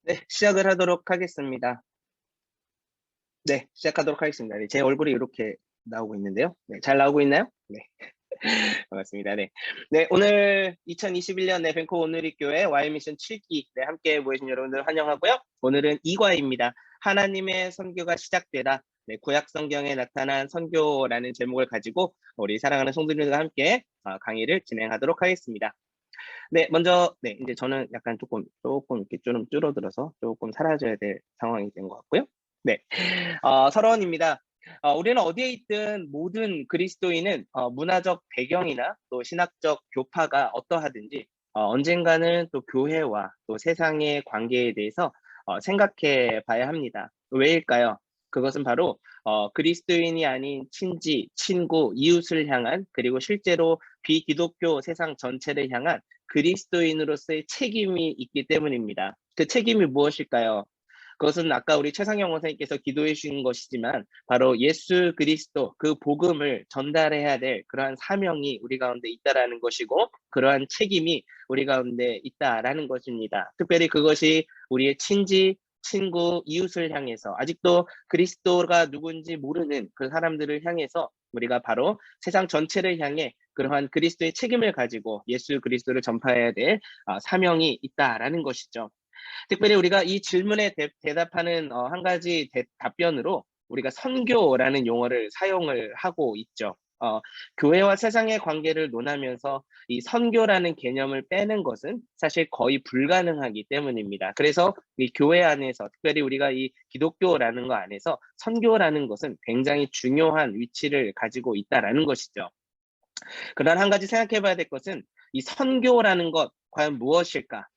네, 시작을 하도록 하겠습니다. 네, 시작하도록 하겠습니다. 네, 제 얼굴이 이렇게 나오고 있는데요. 네, 잘 나오고 있나요? 네, 반갑습니다. 네. 네, 오늘 2021년 밴쿠버 온누리교회 Y미션 7기 함께 모이신 여러분들 환영하고요. 오늘은 2과입니다. 하나님의 선교가 시작되다. 네, 구약 성경에 나타난 선교라는 제목을 가지고 우리 사랑하는 성도님들과 함께 강의를 진행하도록 하겠습니다. 네, 먼저 이제 저는 약간 조금 이렇게 좀 줄어들어서 조금 사라져야 될 상황이 된 것 같고요. 네, 서론입니다. 우리는 어디에 있든 모든 그리스도인은 문화적 배경이나 또 신학적 교파가 어떠하든지 언젠가는 또 교회와 또 세상의 관계에 대해서 생각해 봐야 합니다. 왜일까요? 그것은 바로 그리스도인이 아닌 친지, 친구, 이웃을 향한, 그리고 실제로 비기독교 세상 전체를 향한 그리스도인으로서의 책임이 있기 때문입니다. 그 책임이 무엇일까요? 그것은 아까 우리 최상영 원사님께서 기도해 주신 것이지만 바로 예수 그리스도 그 복음을 전달해야 될 그러한 사명이 우리 가운데 있다라는 것이고, 그러한 책임이 우리 가운데 있다라는 것입니다. 특별히 그것이 우리의 친지, 친구, 이웃을 향해서, 아직도 그리스도가 누군지 모르는 그 사람들을 향해서 우리가 바로 세상 전체를 향해 그러한 그리스도의 책임을 가지고 예수 그리스도를 전파해야 될 사명이 있다라는 것이죠. 특별히 우리가 이 질문에 대답하는 한 가지 답변으로 우리가 선교라는 용어를 사용을 하고 있죠. 교회와 세상의 관계를 논하면서 이 선교라는 개념을 빼는 것은 사실 거의 불가능하기 때문입니다. 그래서 이 교회 안에서, 특별히 우리가 이 기독교라는 거 안에서 선교라는 것은 굉장히 중요한 위치를 가지고 있다라는 것이죠. 그러나 한 가지 생각해 봐야 될 것은 이 선교라는 것 과연 무엇일까?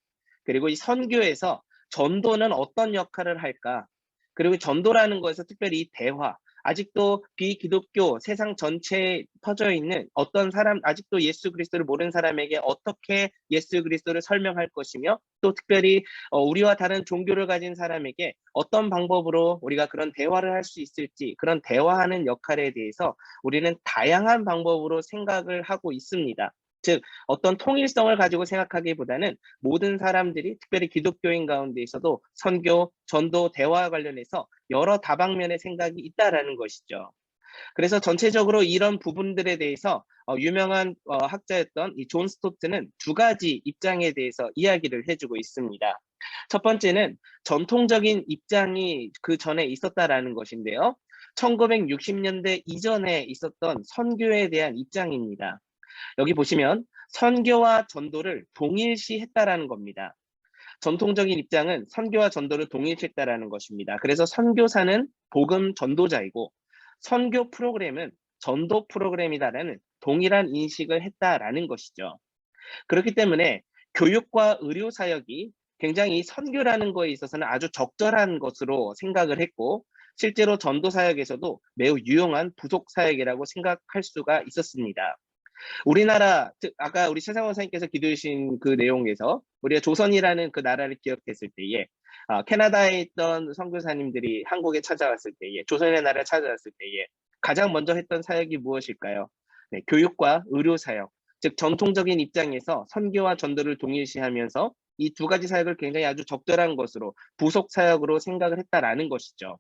그리고 이 선교에서 전도는 어떤 역할을 할까? 그리고 전도라는 것에서 특별히 이 대화, 아직도 비기독교 세상 전체에 퍼져 있는 어떤 사람, 아직도 예수 그리스도를 모르는 사람에게 어떻게 예수 그리스도를 설명할 것이며, 또 특별히 우리와 다른 종교를 가진 사람에게 어떤 방법으로 우리가 그런 대화를 할 수 있을지, 그런 대화하는 역할에 대해서 우리는 다양한 방법으로 생각을 하고 있습니다. 즉, 어떤 통일성을 가지고 생각하기보다는 모든 사람들이, 특별히 기독교인 가운데 있어도 선교, 전도, 대화와 관련해서 여러 다방면의 생각이 있다라는 것이죠. 그래서 전체적으로 이런 부분들에 대해서 유명한 학자였던 이 존 스토트는 두 가지 입장에 대해서 이야기를 해주고 있습니다. 첫 번째는 전통적인 입장이 그 전에 있었다라는 것인데요. 1960년대 이전에 있었던 선교에 대한 입장입니다. 여기 보시면 선교와 전도를 동일시했다라는 겁니다. 전통적인 입장은 선교와 전도를 동일시했다라는 것입니다. 그래서 선교사는 복음 전도자이고 선교 프로그램은 전도 프로그램이다라는 동일한 인식을 했다라는 것이죠. 그렇기 때문에 교육과 의료 사역이 굉장히 선교라는 거에 있어서는 아주 적절한 것으로 생각을 했고, 실제로 전도 사역에서도 매우 유용한 부속 사역이라고 생각할 수가 있었습니다. 우리나라, 즉 아까 우리 최상원 선생님께서 기도해 주신 그 내용에서 우리가 조선이라는 그 나라를 기억했을 때에 캐나다에 있던 선교사님들이 한국에 찾아왔을 때에, 조선의 나라를 찾아왔을 때에 가장 먼저 했던 사역이 무엇일까요? 네, 교육과 의료 사역, 즉 전통적인 입장에서 선교와 전도를 동일시하면서 이 두 가지 사역을 굉장히 아주 적절한 것으로 부속 사역으로 생각을 했다라는 것이죠.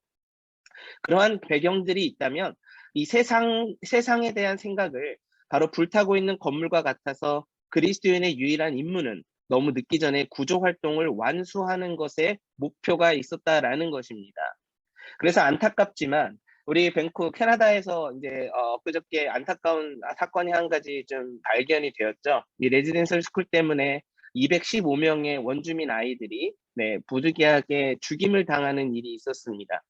그러한 배경들이 있다면 이 세상에 대한 생각을 바로 불타고 있는 건물과 같아서 그리스도인의 유일한 임무는 너무 늦기 전에 구조 활동을 완수하는 것에 목표가 있었다라는 것입니다. 그래서 안타깝지만 우리 캐나다에서 이제 그저께 안타까운 사건이 한 가지 좀 발견이 되었죠. 이 레지던셜 스쿨 때문에 215명의 원주민 아이들이 부득이하게 죽임을 당하는 일이 있었습니다.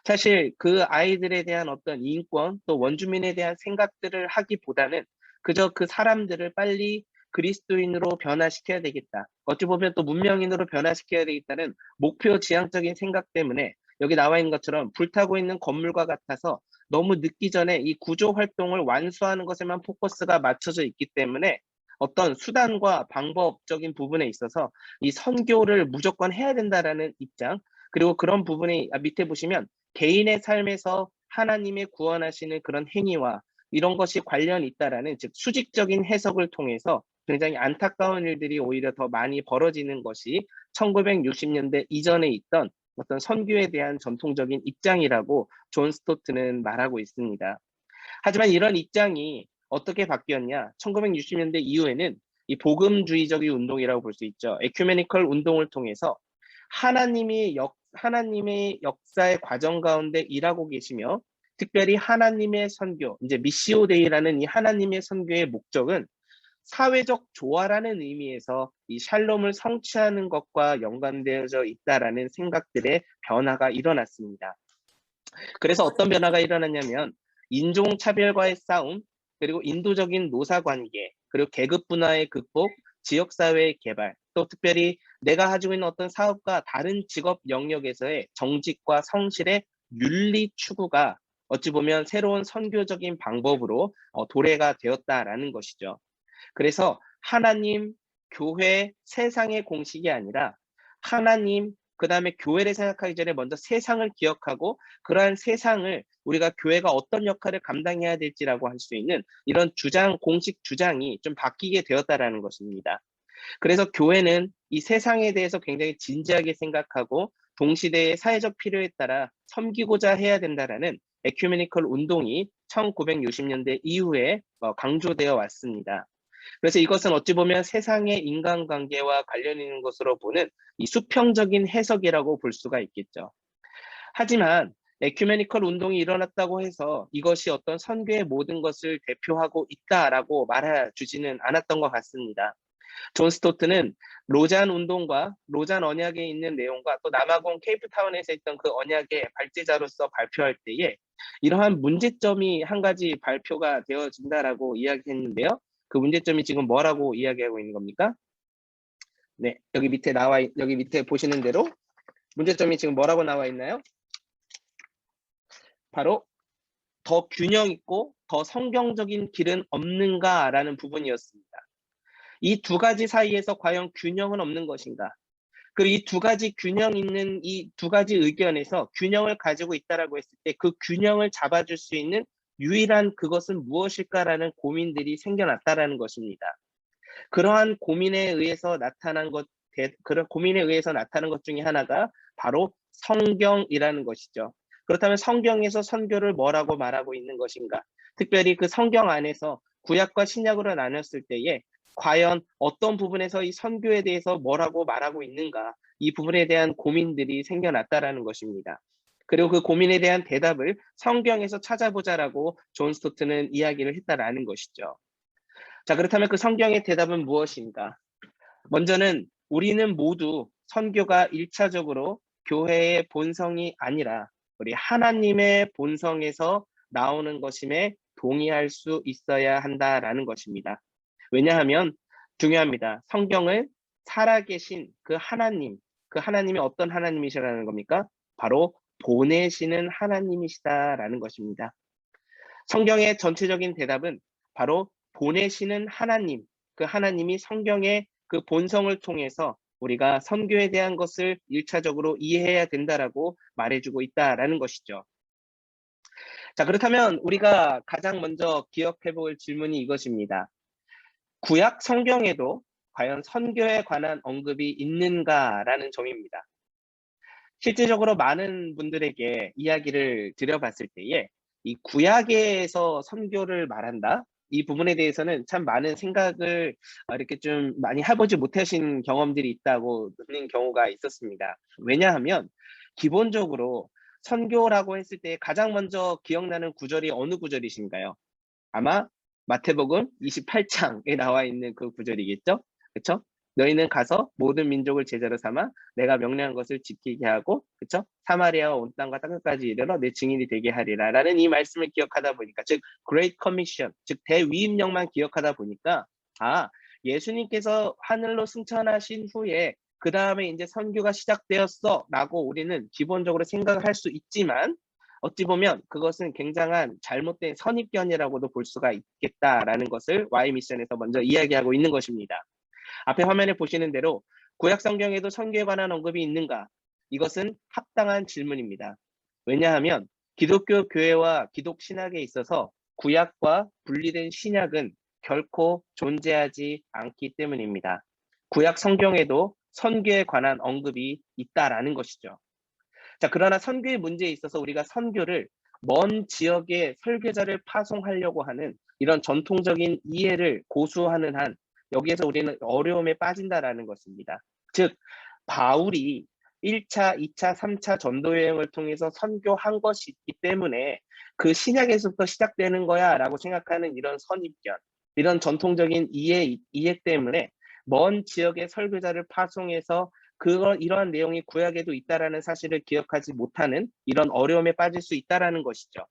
사실 그 아이들에 대한 어떤 인권, 또 원주민에 대한 생각들을 하기보다는 그저 그 사람들을 빨리 그리스도인으로 변화시켜야 되겠다, 어찌 보면 또 문명인으로 변화시켜야 되겠다는 목표 지향적인 생각 때문에 여기 나와 있는 것처럼 불타고 있는 건물과 같아서 너무 늦기 전에 이 구조 활동을 완수하는 것에만 포커스가 맞춰져 있기 때문에 어떤 수단과 방법적인 부분에 있어서 이 선교를 무조건 해야 된다라는 입장, 그리고 그런 부분이 밑에 보시면 개인의 삶에서 하나님의 구원하시는 그런 행위와 이런 것이 관련이 있다라는, 즉 수직적인 해석을 통해서 굉장히 안타까운 일들이 오히려 더 많이 벌어지는 것이 1960년대 이전에 있던 어떤 선교에 대한 전통적인 입장이라고 존 스토트는 말하고 있습니다. 하지만 이런 입장이 어떻게 바뀌었냐? 1960년대 이후에는 이 복음주의적인 운동이라고 볼 수 있죠. 에큐메니컬 운동을 통해서 하나님의 역사의 과정 가운데 일하고 계시며, 특별히 하나님의 선교, 이제 미시오 데이라는 이 하나님의 선교의 목적은 사회적 조화라는 의미에서 이 샬롬을 성취하는 것과 연관되어져 있다라는 생각들의 변화가 일어났습니다. 그래서 어떤 변화가 일어났냐면 인종차별과의 싸움, 그리고 인도적인 노사관계, 그리고 계급 분화의 극복, 지역사회의 개발, 또 특별히 내가 가지고 있는 어떤 사업과 다른 직업 영역에서의 정직과 성실의 윤리 추구가 어찌 보면 새로운 선교적인 방법으로 도래가 되었다라는 것이죠. 그래서 하나님, 교회, 세상의 공식이 아니라 하나님, 그 다음에 교회를 생각하기 전에 먼저 세상을 기억하고 그러한 세상을 우리가 교회가 어떤 역할을 감당해야 될지라고 할 수 있는 이런 공식 주장이 좀 바뀌게 되었다라는 것입니다. 그래서 교회는 이 세상에 대해서 굉장히 진지하게 생각하고 동시대의 사회적 필요에 따라 섬기고자 해야 된다라는 에큐메니컬 운동이 1960년대 이후에 강조되어 왔습니다. 그래서 이것은 어찌 보면 세상의 인간관계와 관련 있는 것으로 보는 이 수평적인 해석이라고 볼 수가 있겠죠. 하지만 에큐메니컬 운동이 일어났다고 해서 이것이 어떤 선교의 모든 것을 대표하고 있다라고 말해주지는 않았던 것 같습니다. 존 스토트는 로잔 운동과 로잔 언약에 있는 내용과 또 남아공 케이프타운에서 있던 그 언약의 발제자로서 발표할 때에 이러한 문제점이 한 가지 발표가 되어진다라고 이야기했는데요. 그 문제점이 지금 뭐라고 이야기하고 있는 겁니까? 네, 여기 밑에 보시는 대로 문제점이 지금 뭐라고 나와 있나요? 바로 더 균형 있고 더 성경적인 길은 없는가라는 부분이었습니다. 이 두 가지 사이에서 과연 균형은 없는 것인가? 그리고 이 두 가지 균형 있는 이 두 가지 의견에서 균형을 가지고 있다라고 했을 때 그 균형을 잡아줄 수 있는 유일한 그것은 무엇일까라는 고민들이 생겨났다라는 것입니다. 그러한 고민에 의해서 나타난 것 중에 하나가 바로 성경이라는 것이죠. 그렇다면 성경에서 선교를 뭐라고 말하고 있는 것인가? 특별히 그 성경 안에서 구약과 신약으로 나눴을 때에 과연 어떤 부분에서 이 선교에 대해서 뭐라고 말하고 있는가? 이 부분에 대한 고민들이 생겨났다라는 것입니다. 그리고 그 고민에 대한 대답을 성경에서 찾아보자라고 존 스토트는 이야기를 했다라는 것이죠. 자, 그렇다면 그 성경의 대답은 무엇인가? 먼저는 우리는 모두 선교가 1차적으로 교회의 본성이 아니라 우리 하나님의 본성에서 나오는 것임에 동의할 수 있어야 한다라는 것입니다. 왜냐하면 중요합니다. 성경을 살아계신 그 하나님이 어떤 하나님이시라는 겁니까? 바로 보내시는 하나님이시다라는 것입니다. 성경의 전체적인 대답은 바로 보내시는 하나님, 그 하나님이 성경의 그 본성을 통해서 우리가 선교에 대한 것을 1차적으로 이해해야 된다라고 말해주고 있다라는 것이죠. 자, 그렇다면 우리가 가장 먼저 기억해 볼 질문이 이것입니다. 구약 성경에도 과연 선교에 관한 언급이 있는가라는 점입니다. 실질적으로 많은 분들에게 이야기를 드려봤을 때에 이 구약에서 선교를 말한다? 이 부분에 대해서는 참 많은 생각을 이렇게 좀 많이 해보지 못하신 경험들이 있다고 듣는 경우가 있었습니다. 왜냐하면 기본적으로 선교라고 했을 때 가장 먼저 기억나는 구절이 어느 구절이신가요? 아마 마태복음 28장에 나와 있는 그 구절이겠죠? 그렇죠? 너희는 가서 모든 민족을 제자로 삼아 내가 명령한 것을 지키게 하고, 그렇죠? 사마리아와 온 땅과 땅끝까지 이르러 내 증인이 되게 하리라 라는 이 말씀을 기억하다 보니까, 즉 Great Commission, 즉 대위임령만 기억하다 보니까 예수님께서 하늘로 승천하신 후에 그 다음에 이제 선교가 시작되었어 라고 우리는 기본적으로 생각을 할 수 있지만, 어찌 보면 그것은 굉장한 잘못된 선입견이라고도 볼 수가 있겠다라는 것을 Y미션에서 먼저 이야기하고 있는 것입니다. 앞에 화면에 보시는 대로 구약 성경에도 선교에 관한 언급이 있는가? 이것은 합당한 질문입니다. 왜냐하면 기독교 교회와 기독 신학에 있어서 구약과 분리된 신약은 결코 존재하지 않기 때문입니다. 구약 성경에도 선교에 관한 언급이 있다라는 것이죠. 자, 그러나 선교의 문제에 있어서 우리가 선교를 먼 지역의 설교자를 파송하려고 하는 이런 전통적인 이해를 고수하는 한 여기에서 우리는 어려움에 빠진다라는 것입니다. 즉, 바울이 1차, 2차, 3차 전도 여행을 통해서 선교한 것이기 때문에 그 신약에서부터 시작되는 거야라고 생각하는 이런 선입견, 이런 전통적인 이해 때문에 먼 지역의 설교자를 파송해서 이러한 내용이 구약에도 있다라는 사실을 기억하지 못하는 이런 어려움에 빠질 수 있다라는 것이죠.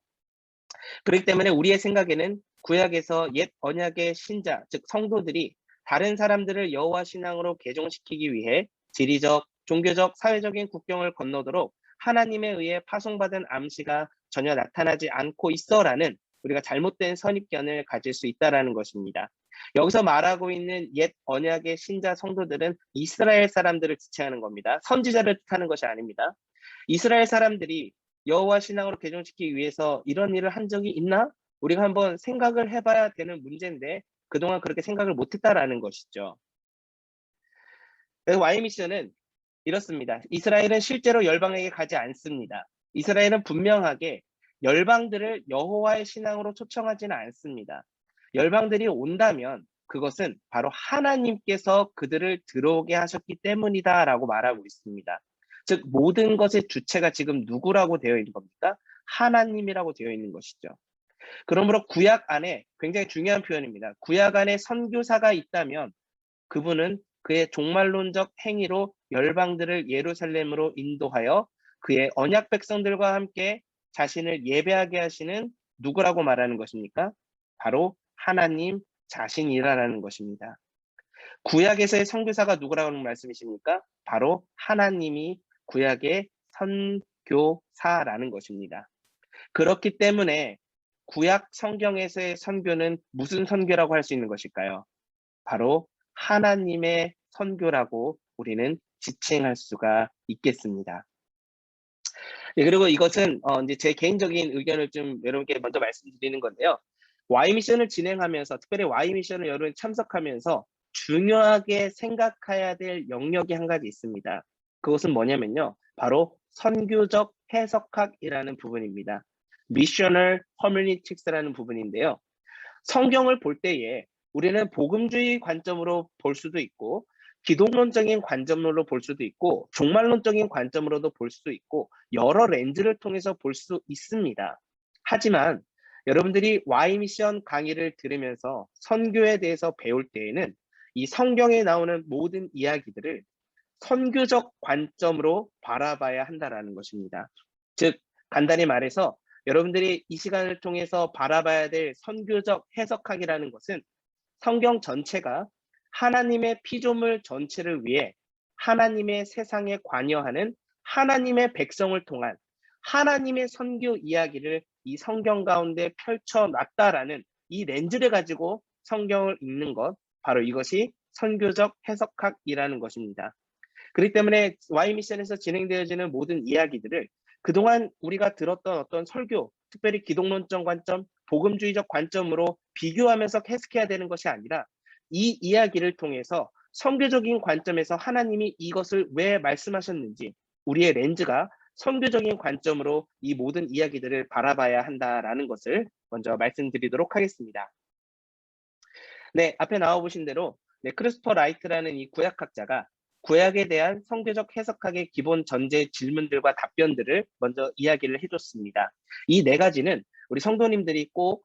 그렇기 때문에 우리의 생각에는 구약에서 옛 언약의 신자, 즉 성도들이 다른 사람들을 여호와 신앙으로 개종시키기 위해 지리적, 종교적, 사회적인 국경을 건너도록 하나님에 의해 파송받은 암시가 전혀 나타나지 않고 있어라는 우리가 잘못된 선입견을 가질 수 있다라는 것입니다. 여기서 말하고 있는 옛 언약의 신자 성도들은 이스라엘 사람들을 지칭하는 겁니다. 선지자를 뜻하는 것이 아닙니다. 이스라엘 사람들이 여호와 신앙으로 개종시키기 위해서 이런 일을 한 적이 있나? 우리가 한번 생각을 해봐야 되는 문제인데 그동안 그렇게 생각을 못했다라는 것이죠. 그래서 Y 미션은 이렇습니다. 이스라엘은 실제로 열방에게 가지 않습니다. 이스라엘은 분명하게 열방들을 여호와의 신앙으로 초청하지는 않습니다. 열방들이 온다면 그것은 바로 하나님께서 그들을 들어오게 하셨기 때문이다라고 말하고 있습니다. 즉 모든 것의 주체가 지금 누구라고 되어 있는 겁니까? 하나님이라고 되어 있는 것이죠. 그러므로 구약 안에 굉장히 중요한 표현입니다. 구약 안에 선교사가 있다면 그분은 그의 종말론적 행위로 열방들을 예루살렘으로 인도하여 그의 언약 백성들과 함께 자신을 예배하게 하시는 누구라고 말하는 것입니까? 바로 하나님 자신이라는 것입니다. 구약에서의 선교사가 누구라는 말씀이십니까? 바로 하나님이 구약의 선교사라는 것입니다. 그렇기 때문에 구약 성경에서의 선교는 무슨 선교라고 할 수 있는 것일까요? 바로 하나님의 선교라고 우리는 지칭할 수가 있겠습니다. 네, 그리고 이것은 이제 제 개인적인 의견을 좀 여러분께 먼저 말씀드리는 건데요. Y 미션을 진행하면서 특별히 Y 미션을 여러분이 참석하면서 중요하게 생각해야 될 영역이 한 가지 있습니다. 그것은 뭐냐면요. 바로 선교적 해석학이라는 부분입니다. Missional Hermeneutics라는 부분인데요. 성경을 볼 때에 우리는 복음주의 관점으로 볼 수도 있고 기독론적인 관점으로 볼 수도 있고 종말론적인 관점으로도 볼 수도 있고 여러 렌즈를 통해서 볼 수 있습니다. 하지만 여러분들이 Y미션 강의를 들으면서 선교에 대해서 배울 때에는 이 성경에 나오는 모든 이야기들을 선교적 관점으로 바라봐야 한다는 것입니다. 즉 간단히 말해서 여러분들이 이 시간을 통해서 바라봐야 될 선교적 해석학이라는 것은 성경 전체가 하나님의 피조물 전체를 위해 하나님의 세상에 관여하는 하나님의 백성을 통한 하나님의 선교 이야기를 이 성경 가운데 펼쳐놨다라는 이 렌즈를 가지고 성경을 읽는 것, 바로 이것이 선교적 해석학이라는 것입니다. 그렇기 때문에 Y미션에서 진행되어지는 모든 이야기들을 그동안 우리가 들었던 어떤 설교, 특별히 기독론적 관점, 복음주의적 관점으로 비교하면서 해석해야 되는 것이 아니라 이 이야기를 통해서 선교적인 관점에서 하나님이 이것을 왜 말씀하셨는지 우리의 렌즈가 선교적인 관점으로 이 모든 이야기들을 바라봐야 한다라는 것을 먼저 말씀드리도록 하겠습니다. 네, 앞에 나와보신 대로 크리스토퍼 라이트라는 이 구약학자가 구약에 대한 성교적 해석학의 기본 전제 질문들과 답변들을 먼저 이야기를 해줬습니다. 이 네 가지는 우리 성도님들이 꼭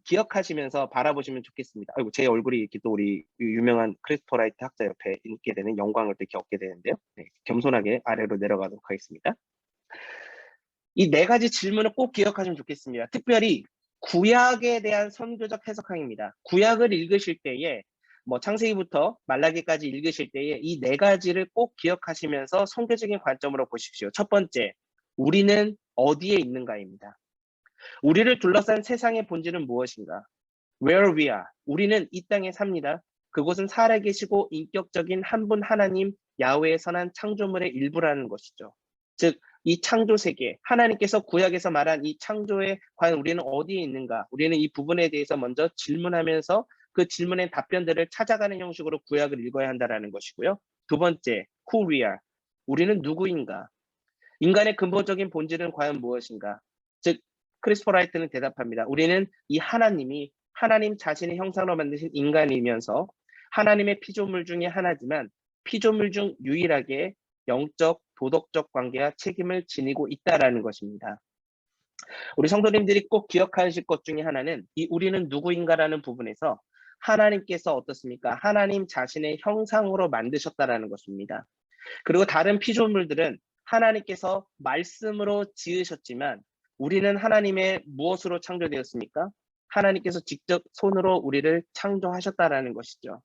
기억하시면서 바라보시면 좋겠습니다. 아이고, 제 얼굴이 이렇게 또 우리 유명한 크리스토퍼 라이트 학자 옆에 있게 되는 영광을 또 이렇게 얻게 되는데요. 네, 겸손하게 아래로 내려가도록 하겠습니다. 이 네 가지 질문을 꼭 기억하시면 좋겠습니다. 특별히 구약에 대한 선교적 해석학입니다. 구약을 읽으실 때에 창세기부터 말라기까지 읽으실 때에 이 네 가지를 꼭 기억하시면서 선교적인 관점으로 보십시오. 첫 번째, 우리는 어디에 있는가입니다. 우리를 둘러싼 세상의 본질은 무엇인가? Where we are. 우리는 이 땅에 삽니다. 그곳은 살아계시고 인격적인 한 분 하나님 야훼의 선한 창조물의 일부라는 것이죠. 즉 이 창조 세계, 하나님께서 구약에서 말한 이 창조에 과연 우리는 어디에 있는가? 우리는 이 부분에 대해서 먼저 질문하면서 그 질문의 답변들을 찾아가는 형식으로 구약을 읽어야 한다는 것이고요. 두 번째, who we are. 우리는 누구인가? 인간의 근본적인 본질은 과연 무엇인가? 즉, 크리스토퍼 라이트는 대답합니다. 우리는 이 하나님이 하나님 자신의 형상으로 만드신 인간이면서 하나님의 피조물 중에 하나지만 피조물 중 유일하게 영적, 도덕적 관계와 책임을 지니고 있다라는 것입니다. 우리 성도님들이 꼭 기억하실 것 중에 하나는 이 우리는 누구인가라는 부분에서 하나님께서 어떻습니까? 하나님 자신의 형상으로 만드셨다라는 것입니다. 그리고 다른 피조물들은 하나님께서 말씀으로 지으셨지만 우리는 하나님의 무엇으로 창조되었습니까? 하나님께서 직접 손으로 우리를 창조하셨다라는 것이죠.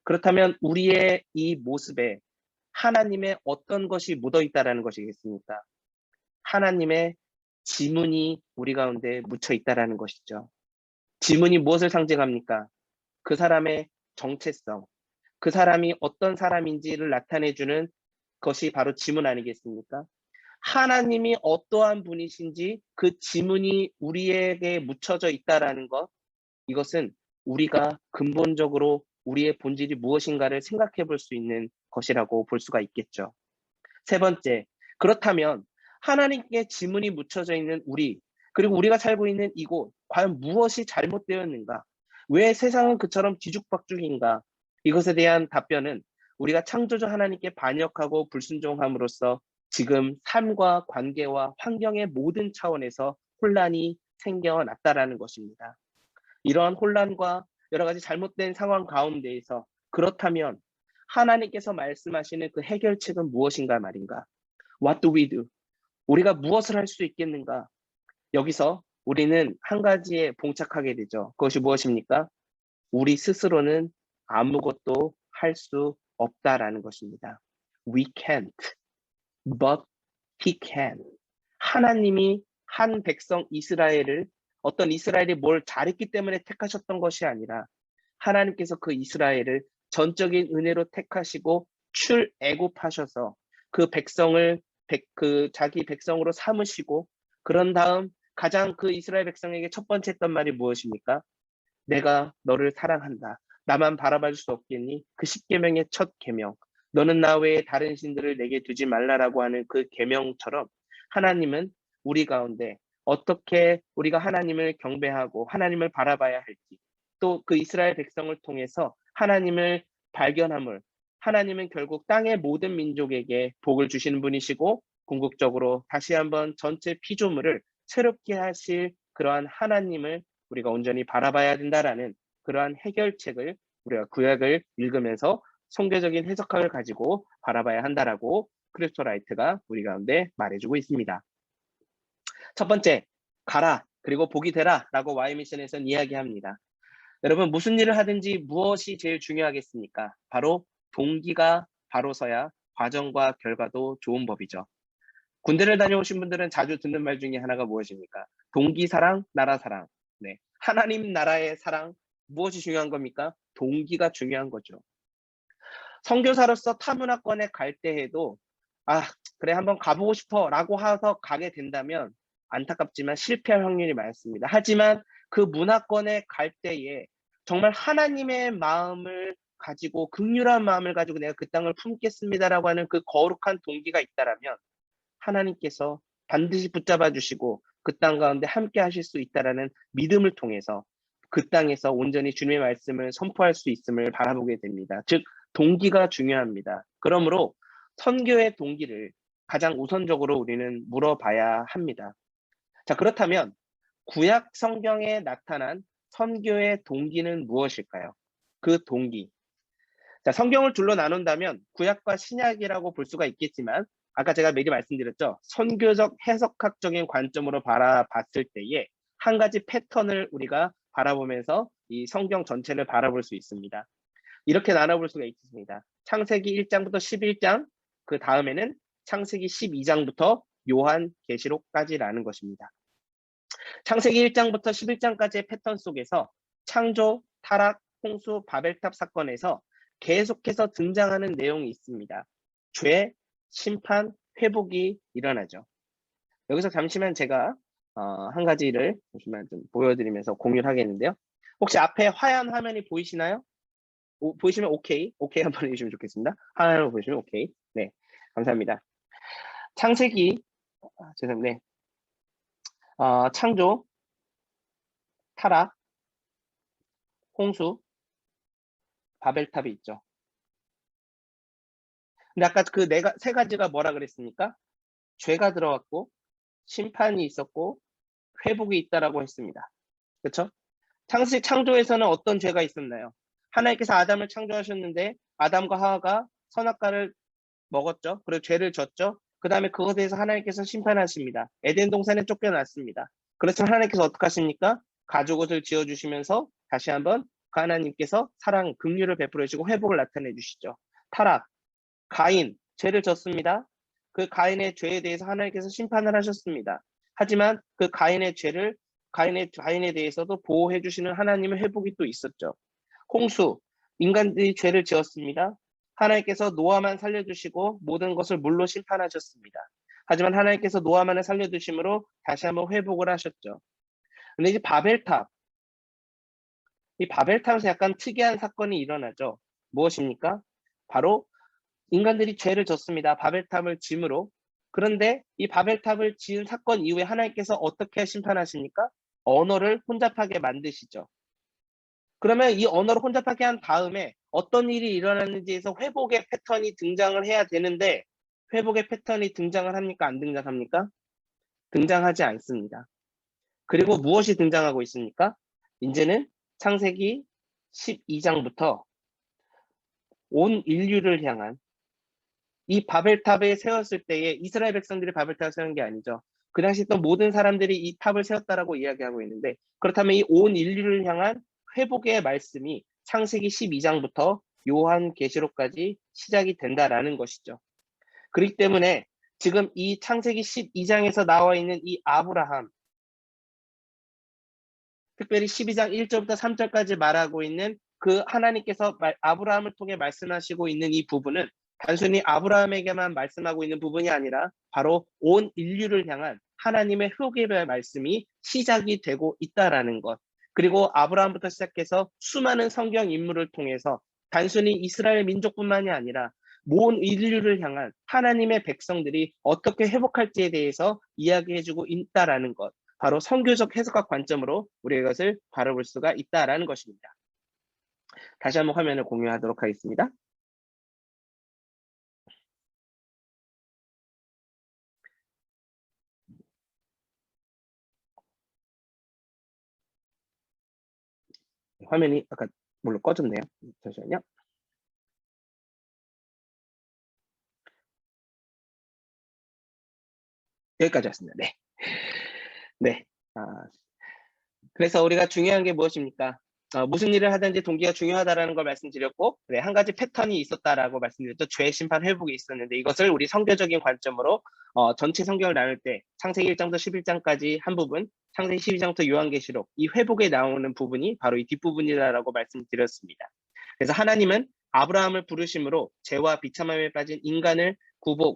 그렇다면 우리의 이 모습에 하나님의 어떤 것이 묻어 있다라는 것이겠습니까? 하나님의 지문이 우리 가운데 묻혀 있다라는 것이죠. 지문이 무엇을 상징합니까? 그 사람의 정체성, 그 사람이 어떤 사람인지를 나타내주는 것이 바로 지문 아니겠습니까? 하나님이 어떠한 분이신지 그 지문이 우리에게 묻혀져 있다라는 것, 이것은 우리가 근본적으로 우리의 본질이 무엇인가를 생각해 볼 수 있는 것이라고 볼 수가 있겠죠. 세 번째, 그렇다면 하나님께 지문이 묻혀져 있는 우리, 그리고 우리가 살고 있는 이곳, 과연 무엇이 잘못되었는가? 왜 세상은 그처럼 뒤죽박죽인가? 이것에 대한 답변은 우리가 창조주 하나님께 반역하고 불순종함으로써 지금 삶과 관계와 환경의 모든 차원에서 혼란이 생겨났다라는 것입니다. 이러한 혼란과 여러 가지 잘못된 상황 가운데에서 그렇다면 하나님께서 말씀하시는 그 해결책은 무엇인가 말인가? What do we do? 우리가 무엇을 할 수 있겠는가? 여기서 우리는 한 가지에 봉착하게 되죠. 그것이 무엇입니까? 우리 스스로는 아무것도 할 수 없다라는 것입니다. We can't, but He can. 하나님이 한 백성 이스라엘을 어떤 이스라엘이 뭘 잘했기 때문에 택하셨던 것이 아니라 하나님께서 그 이스라엘을 전적인 은혜로 택하시고 출애굽하셔서 그 백성을 그 자기 백성으로 삼으시고 그런 다음 가장 그 이스라엘 백성에게 첫 번째 했던 말이 무엇입니까? 내가 너를 사랑한다. 나만 바라봐 줄 수 없겠니? 그 십계명의 첫 계명. 너는 나 외에 다른 신들을 내게 두지 말라라고 하는 그 계명처럼 하나님은 우리 가운데 어떻게 우리가 하나님을 경배하고 하나님을 바라봐야 할지 또 그 이스라엘 백성을 통해서 하나님을 발견함을 하나님은 결국 땅의 모든 민족에게 복을 주시는 분이시고 궁극적으로 다시 한번 전체 피조물을 새롭게 하실 그러한 하나님을 우리가 온전히 바라봐야 된다라는 그러한 해결책을 우리가 구약을 읽으면서 성경적인 해석학을 가지고 바라봐야 한다라고 크리스토 라이트가 우리 가운데 말해주고 있습니다. 첫 번째, 가라 그리고 복이 되라 라고 Y미션에서는 이야기합니다. 여러분 무슨 일을 하든지 무엇이 제일 중요하겠습니까? 바로 동기가 바로 서야 과정과 결과도 좋은 법이죠. 군대를 다녀오신 분들은 자주 듣는 말 중에 하나가 무엇입니까? 동기 사랑, 나라 사랑. 네, 하나님 나라의 사랑 무엇이 중요한 겁니까? 동기가 중요한 거죠. 선교사로서 타문화권에 갈 때에도 그래 한번 가보고 싶어 라고 해서 가게 된다면 안타깝지만 실패할 확률이 많습니다. 하지만 그 문화권에 갈 때에 정말 하나님의 마음을 가지고 긍휼한 마음을 가지고 내가 그 땅을 품겠습니다라고 하는 그 거룩한 동기가 있다라면 하나님께서 반드시 붙잡아 주시고 그 땅 가운데 함께 하실 수 있다라는 믿음을 통해서 그 땅에서 온전히 주님의 말씀을 선포할 수 있음을 바라보게 됩니다. 즉 동기가 중요합니다. 그러므로 선교의 동기를 가장 우선적으로 우리는 물어봐야 합니다. 자, 그렇다면 구약 성경에 나타난 선교의 동기는 무엇일까요? 그 동기. 자, 성경을 둘로 나눈다면 구약과 신약이라고 볼 수가 있겠지만 아까 제가 미리 말씀드렸죠. 선교적 해석학적인 관점으로 바라봤을 때에 한 가지 패턴을 우리가 바라보면서 이 성경 전체를 바라볼 수 있습니다. 이렇게 나눠볼 수가 있습니다. 창세기 1장부터 11장, 그 다음에는 창세기 12장부터 요한계시록까지라는 것입니다. 창세기 1장부터 11장까지의 패턴 속에서 창조, 타락, 홍수, 바벨탑 사건에서 계속해서 등장하는 내용이 있습니다. 죄, 심판, 회복이 일어나죠. 여기서 잠시만 제가 한 가지를 잠시만 좀 보여드리면서 공유를 하겠는데요. 혹시 앞에 하얀 화면이 보이시나요? 보시면 오케이 한번 해주시면 좋겠습니다. 하나로 보시면 오케이. 네, 감사합니다. 창세기, 죄송합니다. 네. 창조, 타락, 홍수, 바벨탑이 있죠. 근데 아까 그 세 가지가 뭐라 그랬습니까? 죄가 들어왔고, 심판이 있었고, 회복이 있다라고 했습니다. 그렇죠? 창조에서는 어떤 죄가 있었나요? 하나님께서 아담을 창조하셨는데 아담과 하와가 선악과를 먹었죠. 그리고 죄를 졌죠. 그 다음에 그것에 대해서 하나님께서 심판하십니다. 에덴 동산에 쫓겨났습니다. 그렇지만 하나님께서 어떻게 하십니까? 가죽옷을 지어주시면서 다시 한번 그 하나님께서 사랑, 긍휼을 베풀어 주시고 회복을 나타내 주시죠. 타락, 가인, 죄를 졌습니다. 그 가인의 죄에 대해서 하나님께서 심판을 하셨습니다. 하지만 그 가인에 대해서도 보호해 주시는 하나님의 회복이 또 있었죠. 홍수, 인간들이 죄를 지었습니다. 하나님께서 노아만 살려주시고 모든 것을 물로 심판하셨습니다. 하지만 하나님께서 노아만을 살려주심으로 다시 한번 회복을 하셨죠. 근데 이제 바벨탑, 이 바벨탑에서 약간 특이한 사건이 일어나죠. 무엇입니까? 바로 인간들이 죄를 졌습니다. 바벨탑을 짐으로. 그런데 이 바벨탑을 지은 사건 이후에 하나님께서 어떻게 심판하십니까? 언어를 혼잡하게 만드시죠. 그러면 이 언어를 혼잡하게 한 다음에 어떤 일이 일어났는지에서 회복의 패턴이 등장을 해야 되는데 회복의 패턴이 등장을 합니까? 안 등장합니까? 등장하지 않습니다. 그리고 무엇이 등장하고 있습니까? 이제는 창세기 12장부터 온 인류를 향한 이 바벨탑에 세웠을 때에 이스라엘 백성들이 바벨탑을 세운 게 아니죠. 그 당시 있던 모든 사람들이 이 탑을 세웠다라고 이야기하고 있는데 그렇다면 이 온 인류를 향한 회복의 말씀이 창세기 12장부터 요한계시록까지 시작이 된다라는 것이죠. 그렇기 때문에 지금 이 창세기 12장에서 나와 있는 이 아브라함, 특별히 12장 1절부터 3절까지 말하고 있는 그 하나님께서 아브라함을 통해 말씀하시고 있는 이 부분은 단순히 아브라함에게만 말씀하고 있는 부분이 아니라 바로 온 인류를 향한 하나님의 회복의 말씀이 시작이 되고 있다라는 것. 그리고 아브라함부터 시작해서 수많은 성경 인물을 통해서 단순히 이스라엘 민족뿐만이 아니라 모든 인류를 향한 하나님의 백성들이 어떻게 회복할지에 대해서 이야기해주고 있다라는 것. 바로 선교적 해석과 관점으로 우리가 이것을 바라볼 수가 있다라는 것입니다. 다시 한번 화면을 공유하도록 하겠습니다. 화면이 아까 물론 꺼졌네요. 잠시만요. 여기까지 왔습니다. 네. 네. 그래서 우리가 중요한 게 무엇입니까? 무슨 일을 하든지 동기가 중요하다라는 걸 말씀드렸고, 네, 한 가지 패턴이 있었다라고 말씀드렸죠. 죄, 심판, 회복이 있었는데 이것을 우리 성교적인 관점으로 전체 성경을 나눌 때 창세기 1장부터 11장까지 한 부분, 창세기 12장부터 요한계시록 이 회복에 나오는 부분이 바로 이 뒷부분이다라고 말씀드렸습니다. 그래서 하나님은 아브라함을 부르심으로 죄와 비참함에 빠진 인간을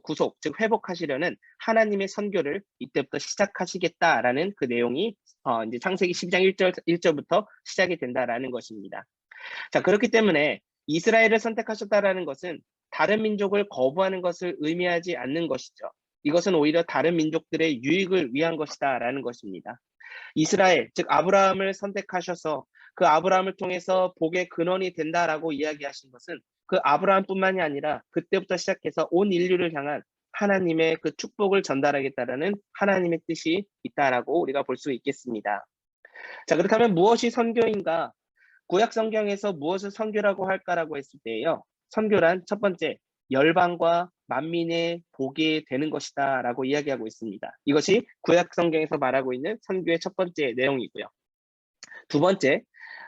구속, 즉 회복하시려는 하나님의 선교를 이때부터 시작하시겠다라는 그 내용이 이제 창세기 12장 1절부터 시작이 된다라는 것입니다. 자, 그렇기 때문에 이스라엘을 선택하셨다라는 것은 다른 민족을 거부하는 것을 의미하지 않는 것이죠. 이것은 오히려 다른 민족들의 유익을 위한 것이다라는 것입니다. 이스라엘, 즉 아브라함을 선택하셔서 그 아브라함을 통해서 복의 근원이 된다라고 이야기하신 것은 그 아브라함뿐만이 아니라 그때부터 시작해서 온 인류를 향한 하나님의 그 축복을 전달하겠다라는 하나님의 뜻이 있다라고 우리가 볼 수 있겠습니다. 자, 그렇다면 무엇이 선교인가? 구약 성경에서 무엇을 선교라고 할까라고 했을 때요. 선교란 첫 번째, 열방과 만민의 복이 되는 것이다 라고 이야기하고 있습니다. 이것이 구약 성경에서 말하고 있는 선교의 첫 번째 내용이고요. 두 번째,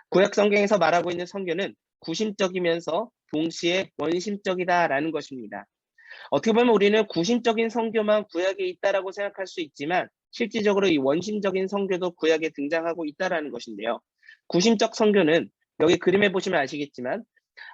구약 성경에서 말하고 있는 선교는 구심적이면서 동시에 원심적이다라는 것입니다. 어떻게 보면 우리는 구심적인 선교만 구약에 있다라고 생각할 수 있지만 실질적으로 이 원심적인 선교도 구약에 등장하고 있다라는 것인데요. 구심적 선교는 여기 그림에 보시면 아시겠지만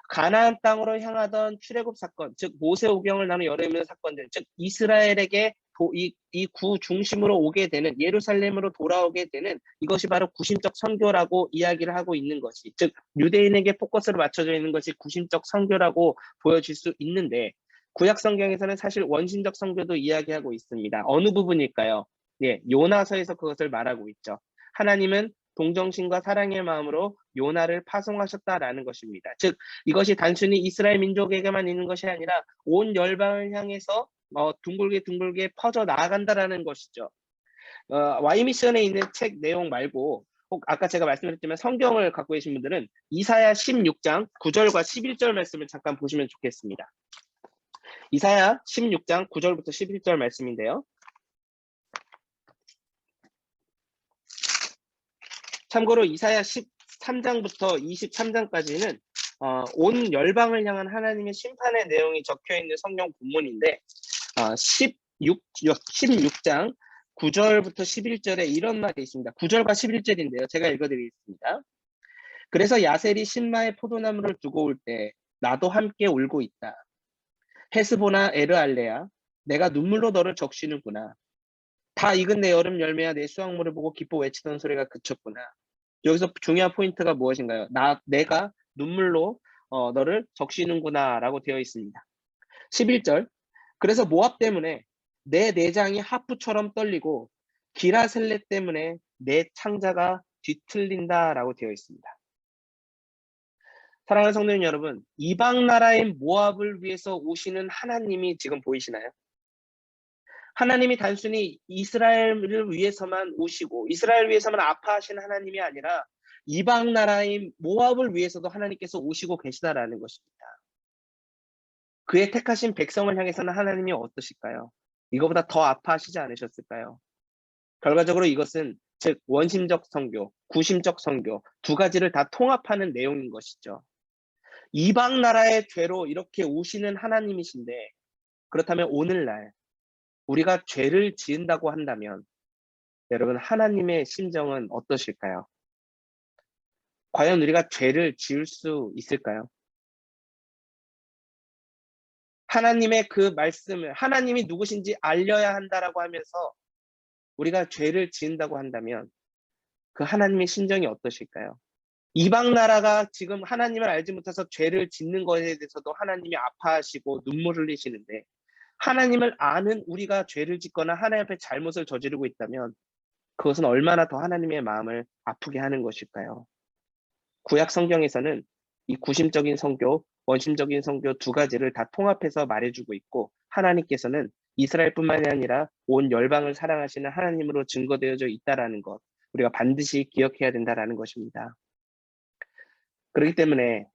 가나안 땅으로 향하던 출애굽 사건, 즉 모세 오경을 나눈 여러 있는 사건들, 즉 이스라엘에게 이 구 중심으로 오게 되는, 예루살렘으로 돌아오게 되는 이것이 바로 구심적 선교라고 이야기를 하고 있는 것이, 즉 유대인에게 포커스를 맞춰져 있는 것이 구심적 선교라고 보여질 수 있는데, 구약 성경에서는 사실 원신적 선교도 이야기하고 있습니다. 어느 부분일까요? 예, 요나서에서 그것을 말하고 있죠. 하나님은 동정심과 사랑의 마음으로 요나를 파송하셨다라는 것입니다. 즉 이것이 단순히 이스라엘 민족에게만 있는 것이 아니라 온 열방을 향해서 둥글게 둥글게 퍼져 나아간다라는 것이죠. Y 미션에 있는 책 내용 말고 혹 아까 제가 말씀드렸지만 성경을 갖고 계신 분들은 이사야 16장 9절과 11절 말씀을 잠깐 보시면 좋겠습니다. 이사야 16장 9절부터 11절 말씀인데요. 참고로 이사야 13장부터 23장까지는 온 열방을 향한 하나님의 심판의 내용이 적혀있는 성경 본문인데 16장 9절부터 11절에 이런 말이 있습니다. 9절과 11절인데요. 제가 읽어드리겠습니다. 그래서 야셀이 신마의 포도나무를 두고 올 때 나도 함께 울고 있다. 헤스보나 에르알레야, 내가 눈물로 너를 적시는구나. 다 익은 내 여름 열매야, 내 수확물을 보고 기뻐 외치던 소리가 그쳤구나. 여기서 중요한 포인트가 무엇인가요? 내가 눈물로 너를 적시는구나 라고 되어 있습니다. 11절, 그래서 모압 때문에 내 내장이 하프처럼 떨리고 기라셀렛 때문에 내 창자가 뒤틀린다 라고 되어 있습니다. 사랑하는 성도님 여러분, 이방 나라인 모압을 위해서 오시는 하나님이 지금 보이시나요? 하나님이 단순히 이스라엘을 위해서만 오시고 이스라엘 위해서만 아파하시는 하나님이 아니라 이방 나라인 모압을 위해서도 하나님께서 오시고 계시다라는 것입니다. 그의 택하신 백성을 향해서는 하나님이 어떠실까요? 이거보다 더 아파하시지 않으셨을까요? 결과적으로 이것은 즉 원심적 선교, 구심적 선교 두 가지를 다 통합하는 내용인 것이죠. 이방 나라의 죄로 이렇게 오시는 하나님이신데, 그렇다면 오늘날 우리가 죄를 지은다고 한다면 여러분 하나님의 심정은 어떠실까요? 과연 우리가 죄를 지을 수 있을까요? 하나님의 그 말씀을 하나님이 누구신지 알려야 한다라고 하면서 우리가 죄를 지은다고 한다면 그 하나님의 심정이 어떠실까요? 이방 나라가 지금 하나님을 알지 못해서 죄를 짓는 것에 대해서도 하나님이 아파하시고 눈물 흘리시는데, 하나님을 아는 우리가 죄를 짓거나 하나님 앞에 잘못을 저지르고 있다면 그것은 얼마나 더 하나님의 마음을 아프게 하는 것일까요? 구약 성경에서는 이 구심적인 선교, 원심적인 선교 두 가지를 다 통합해서 말해주고 있고, 하나님께서는 이스라엘뿐만이 아니라 온 열방을 사랑하시는 하나님으로 증거되어져 있다라는 것, 우리가 반드시 기억해야 된다라는 것입니다. 그렇기 때문에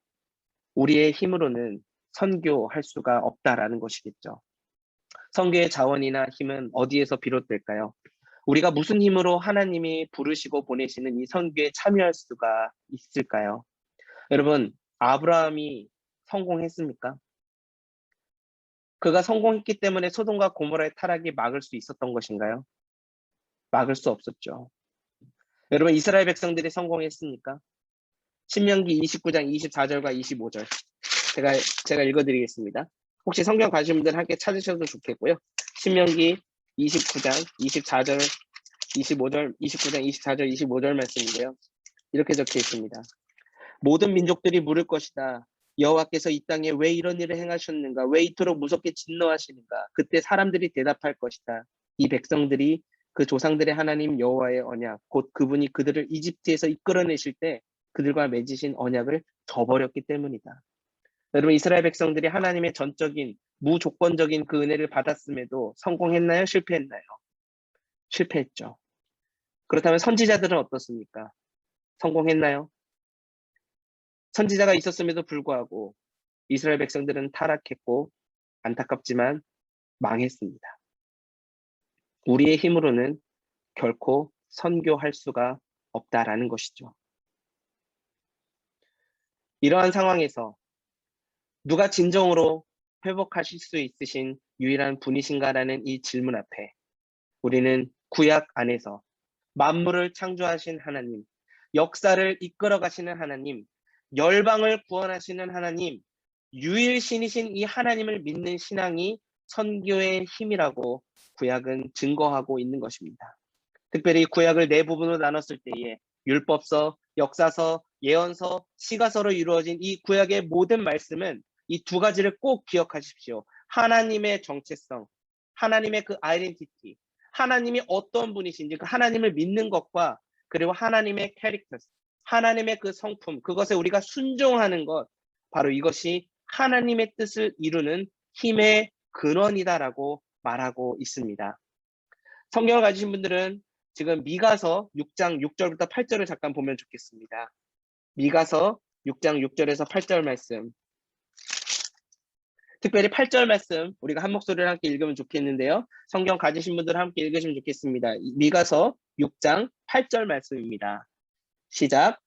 우리의 힘으로는 선교할 수가 없다라는 것이겠죠. 선교의 자원이나 힘은 어디에서 비롯될까요? 우리가 무슨 힘으로 하나님이 부르시고 보내시는 이 선교에 참여할 수가 있을까요? 여러분, 아브라함이 성공했습니까? 그가 성공했기 때문에 소돔과 고모라의 타락이 막을 수 있었던 것인가요? 막을 수 없었죠. 여러분, 이스라엘 백성들이 성공했습니까? 신명기 29장 24절과 25절 제가 읽어드리겠습니다. 혹시 성경 가신 분들 함께 찾으셔도 좋겠고요. 신명기 29장 24절 25절 29장 24절 25절 말씀인데요. 이렇게 적혀 있습니다. 모든 민족들이 물을 것이다. 여호와께서 이 땅에 왜 이런 일을 행하셨는가? 왜 이토록 무섭게 진노하시는가? 그때 사람들이 대답할 것이다. 이 백성들이 그 조상들의 하나님 여호와의 언약, 곧 그분이 그들을 이집트에서 이끌어내실 때 그들과 맺으신 언약을 저버렸기 때문이다. 여러분, 이스라엘 백성들이 하나님의 전적인 무조건적인 그 은혜를 받았음에도 성공했나요? 실패했나요? 실패했죠. 그렇다면 선지자들은 어떻습니까? 성공했나요? 선지자가 있었음에도 불구하고 이스라엘 백성들은 타락했고 안타깝지만 망했습니다. 우리의 힘으로는 결코 선교할 수가 없다라는 것이죠. 이러한 상황에서 누가 진정으로 회복하실 수 있으신 유일한 분이신가라는 이 질문 앞에 우리는 구약 안에서 만물을 창조하신 하나님, 역사를 이끌어 가시는 하나님, 열방을 구원하시는 하나님, 유일신이신 이 하나님을 믿는 신앙이 선교의 힘이라고 구약은 증거하고 있는 것입니다. 특별히 구약을 네 부분으로 나눴을 때에 율법서, 역사서, 예언서, 시가서로 이루어진 이 구약의 모든 말씀은 이 두 가지를 꼭 기억하십시오. 하나님의 정체성, 하나님의 그 아이덴티티, 하나님이 어떤 분이신지 그 하나님을 믿는 것과 그리고 하나님의 캐릭터, 하나님의 그 성품, 그것에 우리가 순종하는 것, 바로 이것이 하나님의 뜻을 이루는 힘의 근원이다라고 말하고 있습니다. 성경을 가지신 분들은 지금 미가서 6장 6절부터 8절을 잠깐 보면 좋겠습니다. 미가서 6장 6절에서 8절 말씀. 특별히 8절 말씀 우리가 한 목소리를 함께 읽으면 좋겠는데요. 성경 가지신 분들 함께 읽으시면 좋겠습니다. 미가서 6장 8절 말씀입니다. 시작.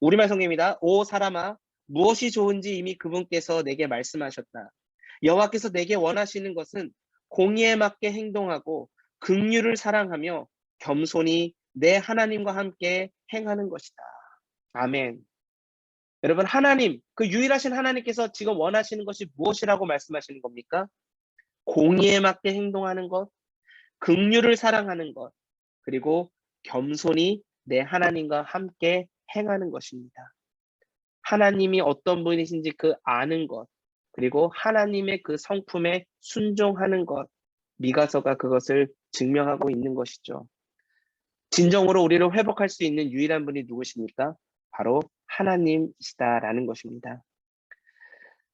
우리말 성경입니다. 오 사람아, 무엇이 좋은지 이미 그분께서 내게 말씀하셨다. 여호와께서 내게 원하시는 것은 공의에 맞게 행동하고 긍휼을 사랑하며 겸손히 내 하나님과 함께 행하는 것이다. 아멘. 여러분, 하나님, 그 유일하신 하나님께서 지금 원하시는 것이 무엇이라고 말씀하시는 겁니까? 공의에 맞게 행동하는 것, 긍휼을 사랑하는 것, 그리고 겸손히 내 하나님과 함께 행하는 것입니다. 하나님이 어떤 분이신지 그 아는 것, 그리고 하나님의 그 성품에 순종하는 것, 미가서가 그것을 증명하고 있는 것이죠. 진정으로 우리를 회복할 수 있는 유일한 분이 누구십니까? 바로 하나님이시다라는 것입니다.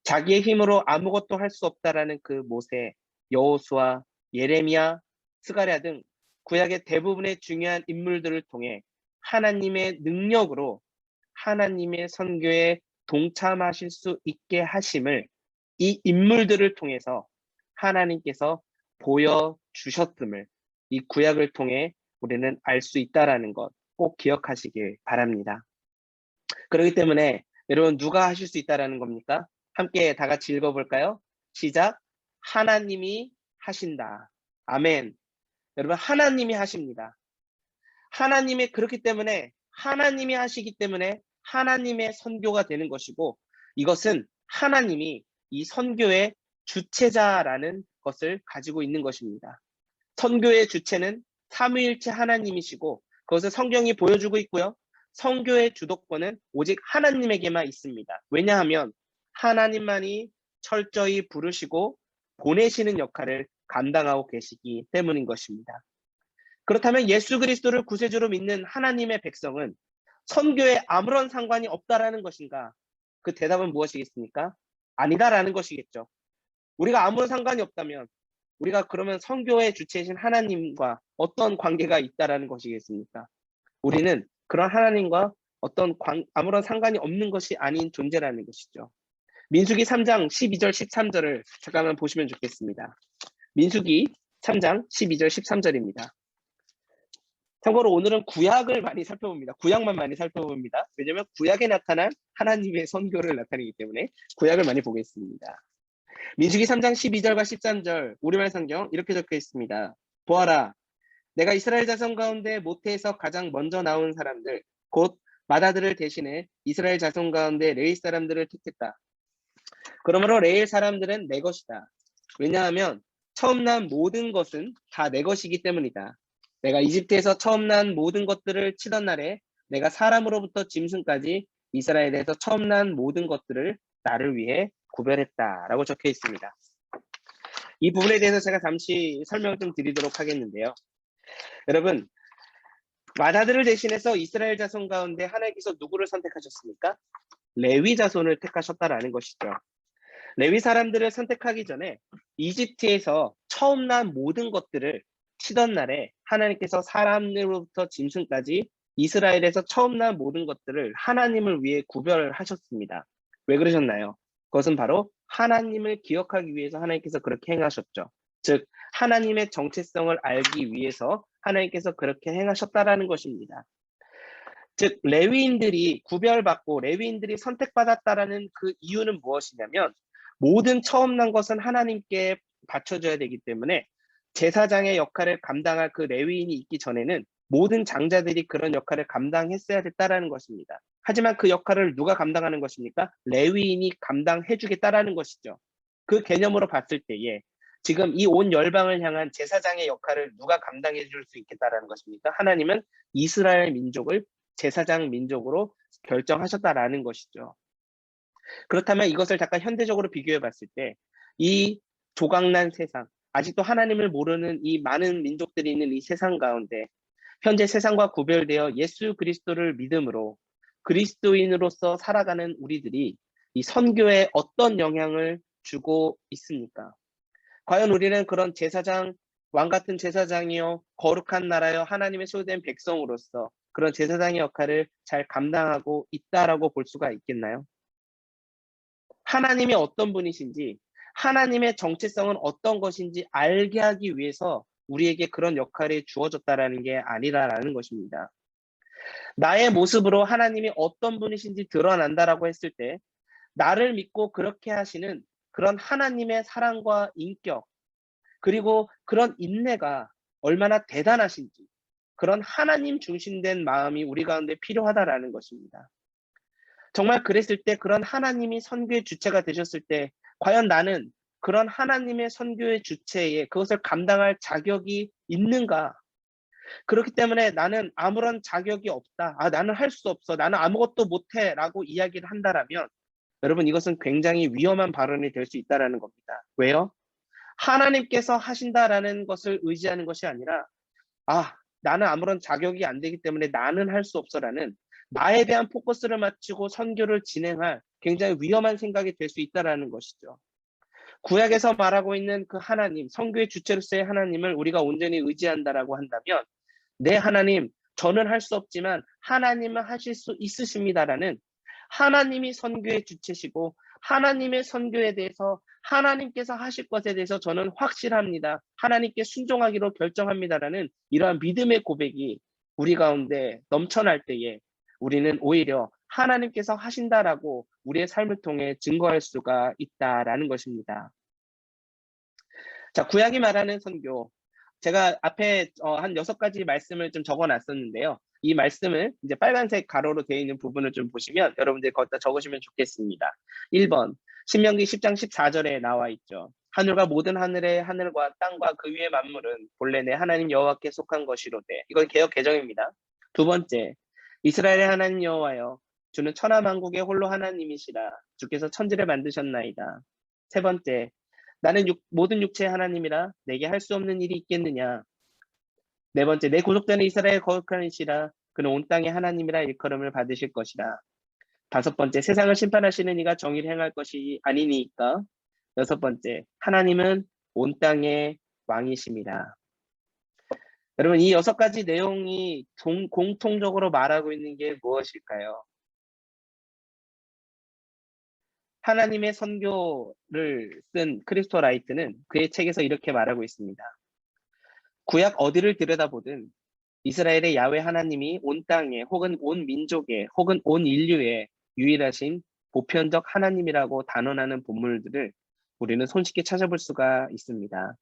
자기의 힘으로 아무것도 할 수 없다라는 그 모세, 여호수아, 예레미야, 스가랴 등 구약의 대부분의 중요한 인물들을 통해 하나님의 능력으로 하나님의 선교에 동참하실 수 있게 하심을 이 인물들을 통해서 하나님께서 보여주셨음을 이 구약을 통해 우리는 알 수 있다라는 것 꼭 기억하시길 바랍니다. 그렇기 때문에 여러분 누가 하실 수 있다라는 겁니까? 함께 다 같이 읽어볼까요? 시작. 하나님이 하신다. 아멘. 여러분 하나님이 하십니다. 하나님이 그렇기 때문에 하나님이 하시기 때문에 하나님의 선교가 되는 것이고 이것은 하나님이 이 선교의 주체자라는 것을 가지고 있는 것입니다. 선교의 주체는 삼위일체 하나님이시고 그것을 성경이 보여주고 있고요. 선교의 주도권은 오직 하나님에게만 있습니다. 왜냐하면 하나님만이 철저히 부르시고 보내시는 역할을 감당하고 계시기 때문인 것입니다. 그렇다면 예수 그리스도를 구세주로 믿는 하나님의 백성은 선교에 아무런 상관이 없다라는 것인가? 그 대답은 무엇이겠습니까? 아니다라는 것이겠죠. 우리가 아무런 상관이 없다면 우리가 그러면 선교의 주체이신 하나님과 어떤 관계가 있다라는 것이겠습니까? 우리는 그런 하나님과 아무런 상관이 없는 것이 아닌 존재라는 것이죠. 민수기 3장 12절 13절을 잠깐만 보시면 좋겠습니다. 민수기 3장 12절 13절입니다. 참고로 오늘은 구약을 많이 살펴봅니다. 구약만 많이 살펴봅니다. 왜냐하면 구약에 나타난 하나님의 선교를 나타내기 때문에 구약을 많이 보겠습니다. 민수기 3장 12절과 13절 우리말 성경 이렇게 적혀 있습니다. 보아라, 내가 이스라엘 자손 가운데 모태에서 가장 먼저 나온 사람들 곧 마다들을 대신해 이스라엘 자손 가운데 레위 사람들을 택했다. 그러므로 레위 사람들은 내 것이다. 왜냐하면 처음 난 모든 것은 다 내 것이기 때문이다. 내가 이집트에서 처음 난 모든 것들을 치던 날에 내가 사람으로부터 짐승까지 이스라엘에서 처음 난 모든 것들을 나를 위해 구별했다라고 적혀 있습니다. 이 부분에 대해서 제가 잠시 설명을 좀 드리도록 하겠는데요. 여러분, 마다들을 대신해서 이스라엘 자손 가운데 하나님께서 누구를 선택하셨습니까? 레위 자손을 택하셨다라는 것이죠. 레위 사람들을 선택하기 전에 이집트에서 처음 난 모든 것들을 치던 날에 하나님께서 사람으로부터 짐승까지 이스라엘에서 처음 난 모든 것들을 하나님을 위해 구별하셨습니다. 왜 그러셨나요? 그것은 바로 하나님을 기억하기 위해서 하나님께서 그렇게 행하셨죠. 즉 하나님의 정체성을 알기 위해서 하나님께서 그렇게 행하셨다라는 것입니다. 즉 레위인들이 구별받고 레위인들이 선택받았다라는 그 이유는 무엇이냐면 모든 처음 난 것은 하나님께 바쳐줘야 되기 때문에 제사장의 역할을 감당할 그 레위인이 있기 전에는 모든 장자들이 그런 역할을 감당했어야 됐다라는 것입니다. 하지만 그 역할을 누가 감당하는 것입니까? 레위인이 감당해 주겠다라는 것이죠. 그 개념으로 봤을 때에 지금 이 온 열방을 향한 제사장의 역할을 누가 감당해 줄 수 있겠다라는 것입니까? 하나님은 이스라엘 민족을 제사장 민족으로 결정하셨다라는 것이죠. 그렇다면 이것을 잠깐 현대적으로 비교해 봤을 때 이 조각난 세상, 아직도 하나님을 모르는 이 많은 민족들이 있는 이 세상 가운데 현재 세상과 구별되어 예수 그리스도를 믿음으로 그리스도인으로서 살아가는 우리들이 이 선교에 어떤 영향을 주고 있습니까? 과연 우리는 그런 제사장, 왕 같은 제사장이요, 거룩한 나라여 하나님의 소유된 백성으로서 그런 제사장의 역할을 잘 감당하고 있다라고 볼 수가 있겠나요? 하나님이 어떤 분이신지, 하나님의 정체성은 어떤 것인지 알게 하기 위해서 우리에게 그런 역할이 주어졌다라는 게 아니라라는 것입니다. 나의 모습으로 하나님이 어떤 분이신지 드러난다라고 했을 때 나를 믿고 그렇게 하시는 그런 하나님의 사랑과 인격, 그리고 그런 인내가 얼마나 대단하신지, 그런 하나님 중심된 마음이 우리 가운데 필요하다라는 것입니다. 정말 그랬을 때 그런 하나님이 선교의 주체가 되셨을 때 과연 나는 그런 하나님의 선교의 주체에 그것을 감당할 자격이 있는가? 그렇기 때문에 나는 아무런 자격이 없다. 나는 할 수 없어. 나는 아무것도 못해. 라고 이야기를 한다라면 여러분 이것은 굉장히 위험한 발언이 될 수 있다라는 겁니다. 왜요? 하나님께서 하신다라는 것을 의지하는 것이 아니라 나는 아무런 자격이 안 되기 때문에 나는 할 수 없어라는 나에 대한 포커스를 맞추고 선교를 진행할 굉장히 위험한 생각이 될 수 있다라는 것이죠. 구약에서 말하고 있는 그 하나님, 선교의 주체로서의 하나님을 우리가 온전히 의지한다라고 한다면 네 하나님, 저는 할 수 없지만 하나님은 하실 수 있으십니다라는 하나님이 선교의 주체시고 하나님의 선교에 대해서 하나님께서 하실 것에 대해서 저는 확실합니다. 하나님께 순종하기로 결정합니다라는 이러한 믿음의 고백이 우리 가운데 넘쳐날 때에 우리는 오히려 하나님께서 하신다라고 우리의 삶을 통해 증거할 수가 있다라는 것입니다. 자, 구약이 말하는 선교. 제가 앞에 한 6가지 말씀을 좀 적어 놨었는데요. 이 말씀을 이제 빨간색 가로로 되어 있는 부분을 좀 보시면 여러분들이 거기다 적으시면 좋겠습니다. 1번, 신명기 10장 14절에 나와 있죠. 하늘과 모든 하늘의 하늘과 땅과 그 위의 만물은 본래 내 하나님 여호와께 속한 것이로되. 이건 개역 개정입니다. 두 번째, 이스라엘의 하나님 여호와여, 주는 천하 만국의 홀로 하나님이시라. 주께서 천지를 만드셨나이다. 세 번째, 나는 모든 육체의 하나님이라 내게 할 수 없는 일이 있겠느냐. 네 번째, 내 구속자는 이스라엘 거룩한 이시라. 그는 온 땅의 하나님이라 일컬음을 받으실 것이라. 다섯 번째, 세상을 심판하시는 이가 정의를 행할 것이 아니니까. 여섯 번째, 하나님은 온 땅의 왕이십니다. 여러분, 이 6가지 내용이 공통적으로 말하고 있는 게 무엇일까요? 하나님의 선교를 쓴 크리스토 라이트는 그의 책에서 이렇게 말하고 있습니다. 구약 어디를 들여다보든 이스라엘의 야훼 하나님이 온 땅에 혹은 온 민족에 혹은 온 인류에 유일하신 보편적 하나님이라고 단언하는 본문들을 우리는 손쉽게 찾아볼 수가 있습니다.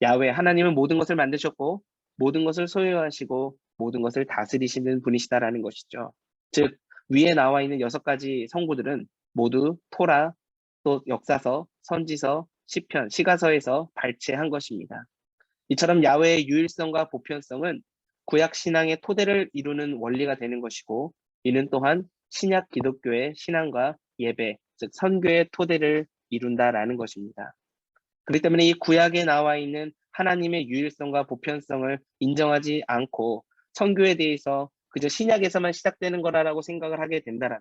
야훼 하나님은 모든 것을 만드셨고 모든 것을 소유하시고 모든 것을 다스리시는 분이시다라는 것이죠. 즉 위에 나와 있는 6가지 성구들은 모두 토라, 또 역사서, 선지서, 시편, 시가서에서 발췌한 것입니다. 이처럼 야훼의 유일성과 보편성은 구약 신앙의 토대를 이루는 원리가 되는 것이고 이는 또한 신약 기독교의 신앙과 예배, 즉 선교의 토대를 이룬다라는 것입니다. 그렇기 때문에 이 구약에 나와 있는 하나님의 유일성과 보편성을 인정하지 않고 선교에 대해서 그저 신약에서만 시작되는 거라고 생각을 하게 된다면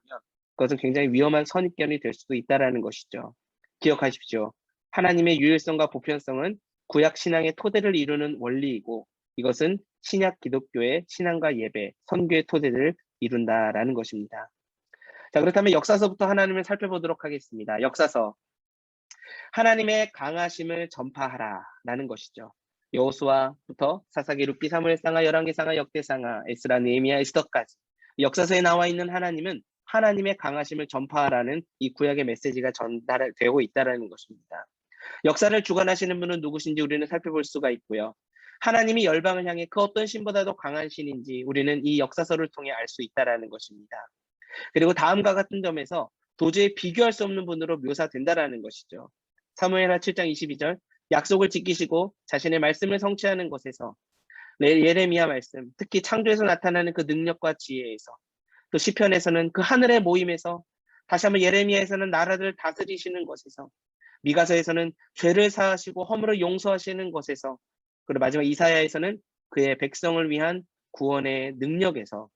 그것은 굉장히 위험한 선입견이 될 수도 있다는 것이죠. 기억하십시오. 하나님의 유일성과 보편성은 구약 신앙의 토대를 이루는 원리이고 이것은 신약 기독교의 신앙과 예배, 선교의 토대를 이룬다라는 것입니다. 자, 그렇다면 역사서부터 하나님을 살펴보도록 하겠습니다. 역사서. 하나님의 강하심을 전파하라라는 것이죠. 여호수아부터 사사기, 룻기, 사무엘상하, 열왕기상하, 역대상하, 에스라, 느헤미야, 에스더까지 역사서에 나와 있는 하나님은 하나님의 강하심을 전파하라는 이 구약의 메시지가 전달되고 있다는 것입니다. 역사를 주관하시는 분은 누구신지 우리는 살펴볼 수가 있고요. 하나님이 열방을 향해 그 어떤 신보다도 강한 신인지 우리는 이 역사서를 통해 알 수 있다는 것입니다. 그리고 다음과 같은 점에서 도저히 비교할 수 없는 분으로 묘사된다는 것이죠. 사무엘하 7장 22절, 약속을 지키시고 자신의 말씀을 성취하는 것에서 예레미야 말씀, 특히 창조에서 나타나는 그 능력과 지혜에서, 또 시편에서는 그 하늘의 모임에서, 다시 한번 예레미야에서는 나라를 다스리시는 것에서, 미가서에서는 죄를 사하시고 허물을 용서하시는 것에서, 그리고 마지막 이사야에서는 그의 백성을 위한 구원의 능력에서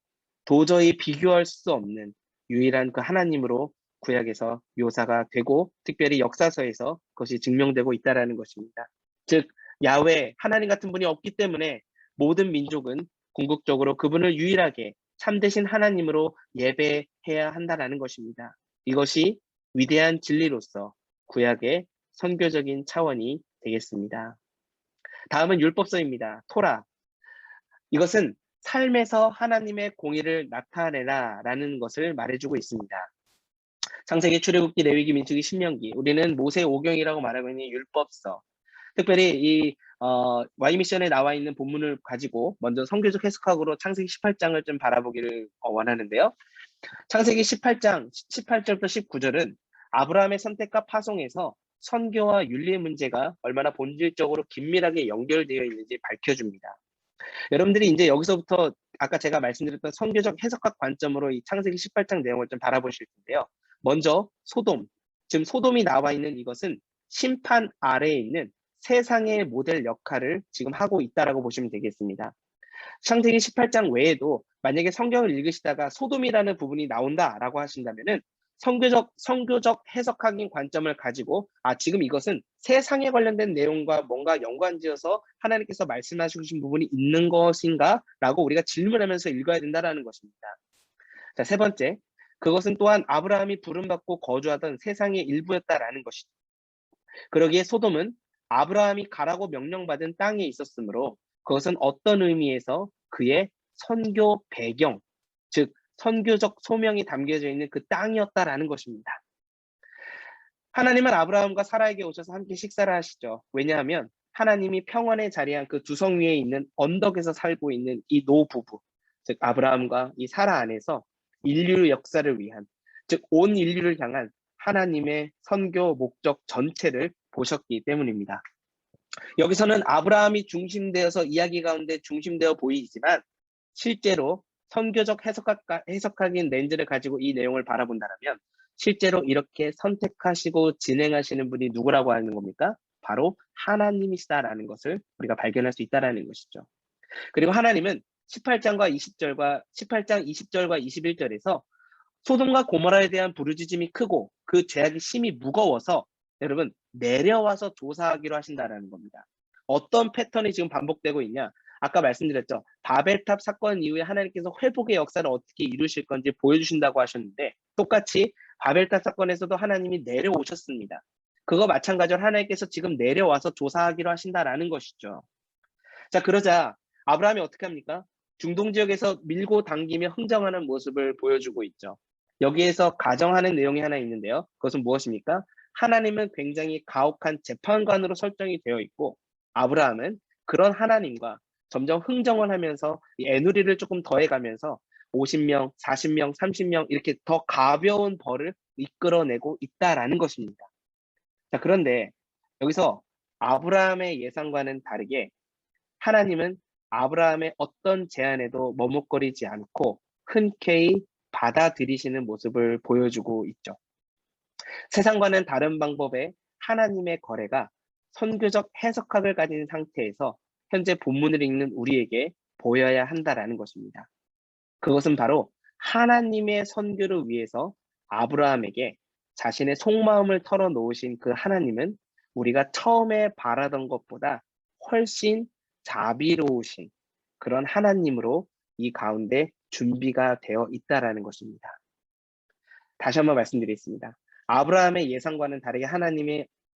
도저히 비교할 수 없는 유일한 그 하나님으로 구약에서 묘사가 되고, 특별히 역사서에서 그것이 증명되고 있다는 것입니다. 즉 야훼 하나님 같은 분이 없기 때문에 모든 민족은 궁극적으로 그분을 유일하게 참되신 하나님으로 예배해야 한다는 것입니다. 이것이 위대한 진리로서 구약의 선교적인 차원이 되겠습니다. 다음은 율법서입니다. 토라. 이것은 삶에서 하나님의 공의를 나타내라 라는 것을 말해주고 있습니다. 창세기, 출애굽기, 레위기, 민수기, 신명기, 우리는 모세 오경이라고 말하고 있는 율법서, 특별히 이 Y미션에 나와 있는 본문을 가지고 먼저 선교적 해석학으로 창세기 18장을 좀 바라보기를 원하는데요. 창세기 18장 18절부터 19절은 아브라함의 선택과 파송에서 선교와 윤리의 문제가 얼마나 본질적으로 긴밀하게 연결되어 있는지 밝혀줍니다. 여러분들이 이제 여기서부터 아까 제가 말씀드렸던 선교적 해석학 관점으로 이 창세기 18장 내용을 좀 바라보실 텐데요. 먼저 소돔, 지금 소돔이 나와 있는 이것은 심판 아래에 있는 세상의 모델 역할을 지금 하고 있다라고 보시면 되겠습니다. 창세기 18장 외에도 만약에 성경을 읽으시다가 소돔이라는 부분이 나온다라고 하신다면은 선교적 해석학인 관점을 가지고 지금 이것은 세상에 관련된 내용과 뭔가 연관지어서 하나님께서 말씀하시신 부분이 있는 것인가? 라고 우리가 질문하면서 읽어야 된다는 것입니다. 자, 세 번째, 그것은 또한 아브라함이 부름받고 거주하던 세상의 일부였다라는 것이죠. 그러기에 소돔은 아브라함이 가라고 명령받은 땅에 있었으므로 그것은 어떤 의미에서 그의 선교 배경, 즉 선교적 소명이 담겨져 있는 그 땅이었다라는 것입니다. 하나님은 아브라함과 사라에게 오셔서 함께 식사를 하시죠. 왜냐하면 하나님이 평원에 자리한 그 두성 위에 있는 언덕에서 살고 있는 이 노부부, 즉 아브라함과 이 사라 안에서 인류 역사를 위한, 즉 온 인류를 향한 하나님의 선교 목적 전체를 보셨기 때문입니다. 여기서는 아브라함이 중심되어서 이야기 가운데 중심되어 보이지만 실제로 선교적 해석학인 렌즈를 가지고 이 내용을 바라본다면 실제로 이렇게 선택하시고 진행하시는 분이 누구라고 하는 겁니까? 바로 하나님이시다라는 것을 우리가 발견할 수 있다는 것이죠. 그리고 하나님은 18장 20절과 21절에서 소돔과 고모라에 대한 부르짖음이 크고 그 죄악이 심히 무거워서 여러분 내려와서 조사하기로 하신다는 겁니다. 어떤 패턴이 지금 반복되고 있냐? 아까 말씀드렸죠. 바벨탑 사건 이후에 하나님께서 회복의 역사를 어떻게 이루실 건지 보여주신다고 하셨는데 똑같이 바벨탑 사건에서도 하나님이 내려오셨습니다. 그거 마찬가지로 하나님께서 지금 내려와서 조사하기로 하신다라는 것이죠. 자, 그러자 아브라함이 어떻게 합니까? 중동 지역에서 밀고 당기며 흥정하는 모습을 보여주고 있죠. 여기에서 가정하는 내용이 하나 있는데요. 그것은 무엇입니까? 하나님은 굉장히 가혹한 재판관으로 설정이 되어 있고 아브라함은 그런 하나님과 점점 흥정을 하면서 이 애누리를 조금 더해가면서 50명, 40명, 30명 이렇게 더 가벼운 벌을 이끌어내고 있다라는 것입니다. 자, 그런데 여기서 아브라함의 예상과는 다르게 하나님은 아브라함의 어떤 제안에도 머뭇거리지 않고 흔쾌히 받아들이시는 모습을 보여주고 있죠. 세상과는 다른 방법의 하나님의 거래가 선교적 해석학을 가진 상태에서 현재 본문을 읽는 우리에게 보여야 한다라는 것입니다. 그것은 바로 하나님의 선교를 위해서 아브라함에게 자신의 속마음을 털어놓으신 그 하나님은 우리가 처음에 바라던 것보다 훨씬 자비로우신 그런 하나님으로 이 가운데 준비가 되어 있다라는 것입니다. 다시 한번 말씀드리겠습니다. 아브라함의 예상과는 다르게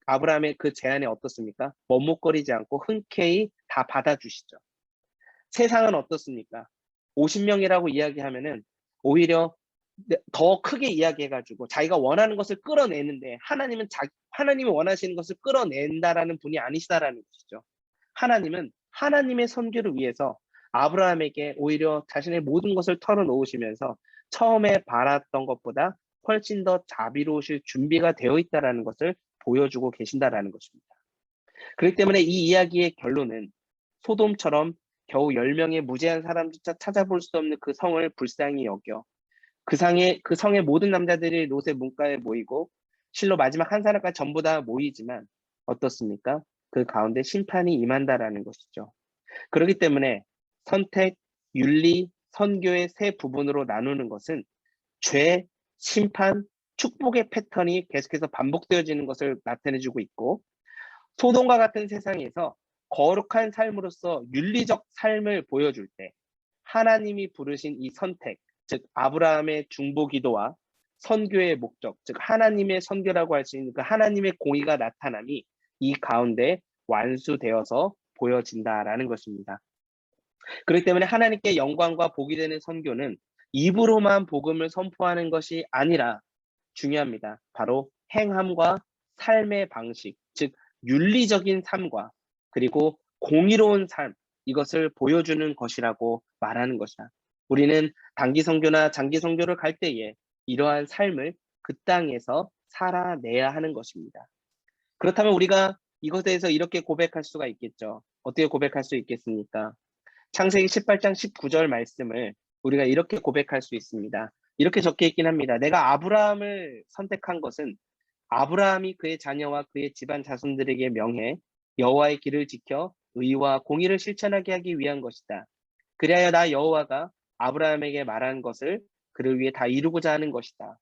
아브라함의 그 제안이 어떻습니까? 머뭇거리지 않고 흔쾌히 다 받아주시죠. 세상은 어떻습니까? 50명이라고 이야기하면은 오히려 더 크게 이야기해가지고 자기가 원하는 것을 끌어내는데 하나님이 원하시는 것을 끌어낸다라는 분이 아니시다라는 것이죠. 하나님은 하나님의 선교를 위해서 아브라함에게 오히려 자신의 모든 것을 털어놓으시면서 처음에 바랐던 것보다 훨씬 더 자비로우실 준비가 되어 있다라는 것을 보여주고 계신다라는 것입니다. 그렇기 때문에 이 이야기의 결론은 소돔처럼 겨우 10명의 무죄한 사람조차 찾아볼 수 없는 그 성을 불쌍히 여겨 그 성의 모든 남자들이 롯의 문가에 모이고 실로 마지막 한 사람까지 전부 다 모이지만 어떻습니까? 그 가운데 심판이 임한다라는 것이죠. 그렇기 때문에 선택, 윤리, 선교의 세 부분으로 나누는 것은 죄, 심판, 축복의 패턴이 계속해서 반복되어지는 것을 나타내주고 있고 소돔과 같은 세상에서 거룩한 삶으로서 윤리적 삶을 보여줄 때 하나님이 부르신 이 선택, 즉 아브라함의 중보 기도와 선교의 목적, 즉 하나님의 선교라고 할 수 있는 그 하나님의 공의가 나타남이 이 가운데 완수되어서 보여진다라는 것입니다. 그렇기 때문에 하나님께 영광과 복이 되는 선교는 입으로만 복음을 선포하는 것이 아니라 중요합니다. 바로 행함과 삶의 방식, 즉 윤리적인 삶과 그리고 공의로운 삶, 이것을 보여주는 것이라고 말하는 것이다. 우리는 단기 선교나 장기 선교를 갈 때에 이러한 삶을 그 땅에서 살아내야 하는 것입니다. 그렇다면 우리가 이것에 대해서 이렇게 고백할 수가 있겠죠. 어떻게 고백할 수 있겠습니까? 창세기 18장 19절 말씀을 우리가 이렇게 고백할 수 있습니다. 이렇게 적혀 있긴 합니다. 내가 아브라함을 선택한 것은 아브라함이 그의 자녀와 그의 집안 자손들에게 명해 여호와의 길을 지켜 의와 공의를 실천하게 하기 위한 것이다. 그리하여 나 여호와가 아브라함에게 말한 것을 그를 위해 다 이루고자 하는 것이다.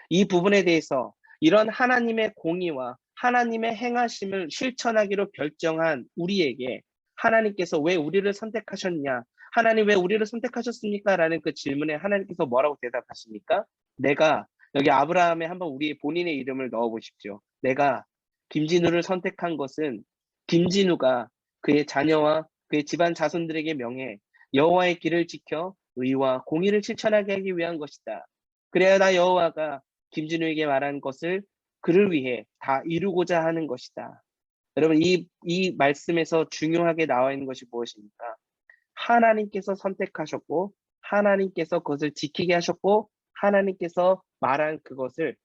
이 부분에 대해서 이런 하나님의 공의와 하나님의 행하심을 실천하기로 결정한 우리에게 하나님께서 왜 우리를 선택하셨냐? 하나님 왜 우리를 선택하셨습니까? 라는 그 질문에 하나님께서 뭐라고 대답하십니까? 내가 여기 아브라함에 한번 우리 본인의 이름을 넣어 보십시오. 내가 김진우를 선택한 것은 김진우가 그의 자녀와 그의 집안 자손들에게 명해 여호와의 길을 지켜 의와 공의를 실천하게 하기 위한 것이다. 그래야 나 여호와가 김진우에게 말한 것을 그를 위해 다 이루고자 하는 것이다. 여러분, 이 말씀에서 중요하게 나와 있는 것이 무엇입니까? 하나님께서 선택하셨고, 하나님께서 그것을 지키게 하셨고, 하나님께서 말한 그것을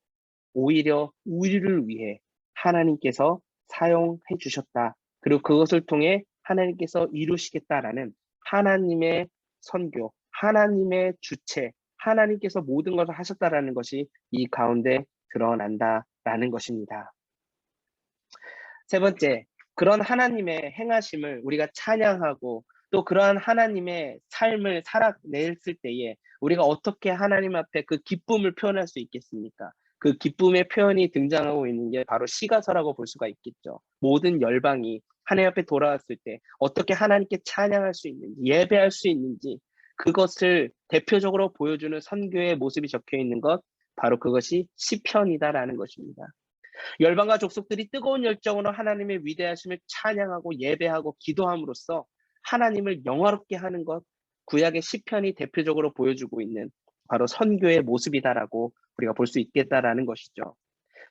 오히려 우리를 위해 하나님께서 사용해 주셨다. 그리고 그것을 통해 하나님께서 이루시겠다라는 하나님의 선교, 하나님의 주체, 하나님께서 모든 것을 하셨다라는 것이 이 가운데 드러난다라는 것입니다. 세 번째, 그런 하나님의 행하심을 우리가 찬양하고 또 그러한 하나님의 삶을 살아냈을 때에 우리가 어떻게 하나님 앞에 그 기쁨을 표현할 수 있겠습니까? 그 기쁨의 표현이 등장하고 있는 게 바로 시가서라고 볼 수가 있겠죠. 모든 열방이 하나님 앞에 돌아왔을 때 어떻게 하나님께 찬양할 수 있는지, 예배할 수 있는지 그것을 대표적으로 보여주는 선교의 모습이 적혀 있는 것, 바로 그것이 시편이다라는 것입니다. 열방과 족속들이 뜨거운 열정으로 하나님의 위대하심을 찬양하고 예배하고 기도함으로써 하나님을 영화롭게 하는 것, 구약의 시편이 대표적으로 보여주고 있는 바로 선교의 모습이다라고 우리가 볼 수 있겠다라는 것이죠.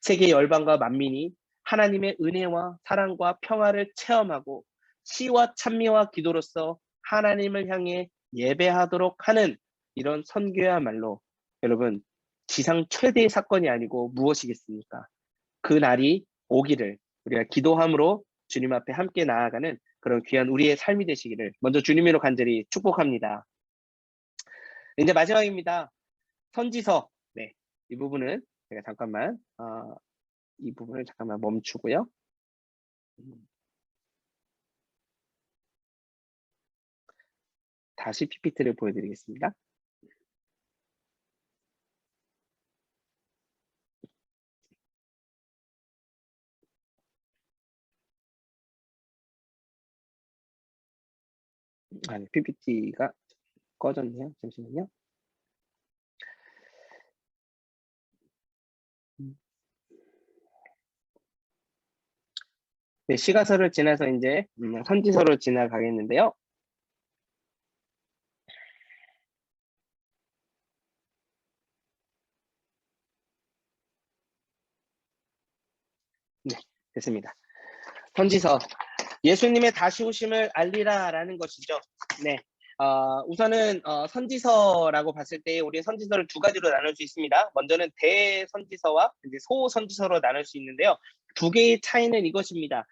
세계 열방과 만민이 하나님의 은혜와 사랑과 평화를 체험하고 시와 찬미와 기도로서 하나님을 향해 예배하도록 하는 이런 선교야말로 여러분 지상 최대의 사건이 아니고 무엇이겠습니까? 그 날이 오기를 우리가 기도함으로 주님 앞에 함께 나아가는 그런 귀한 우리의 삶이 되시기를 먼저 주님으로 간절히 축복합니다. 이제 마지막입니다. 선지서. 네, 이 부분은 제가 잠깐만 이 부분을 잠깐만 멈추고요. 다시 PPT를 보여드리겠습니다. 아니, PPT가 꺼졌네요. 잠시만요. 네, 시가서를 지나서 이제 선지서로 지나가겠는데요. 네, 됐습니다. 선지서. 예수님의 다시 오심을 알리라라는 것이죠. 네. 우선은 선지서라고 봤을 때 우리 선지서를 두 가지로 나눌 수 있습니다. 먼저는 대선지서와 이제 소선지서로 나눌 수 있는데요. 두 개의 차이는 이것입니다.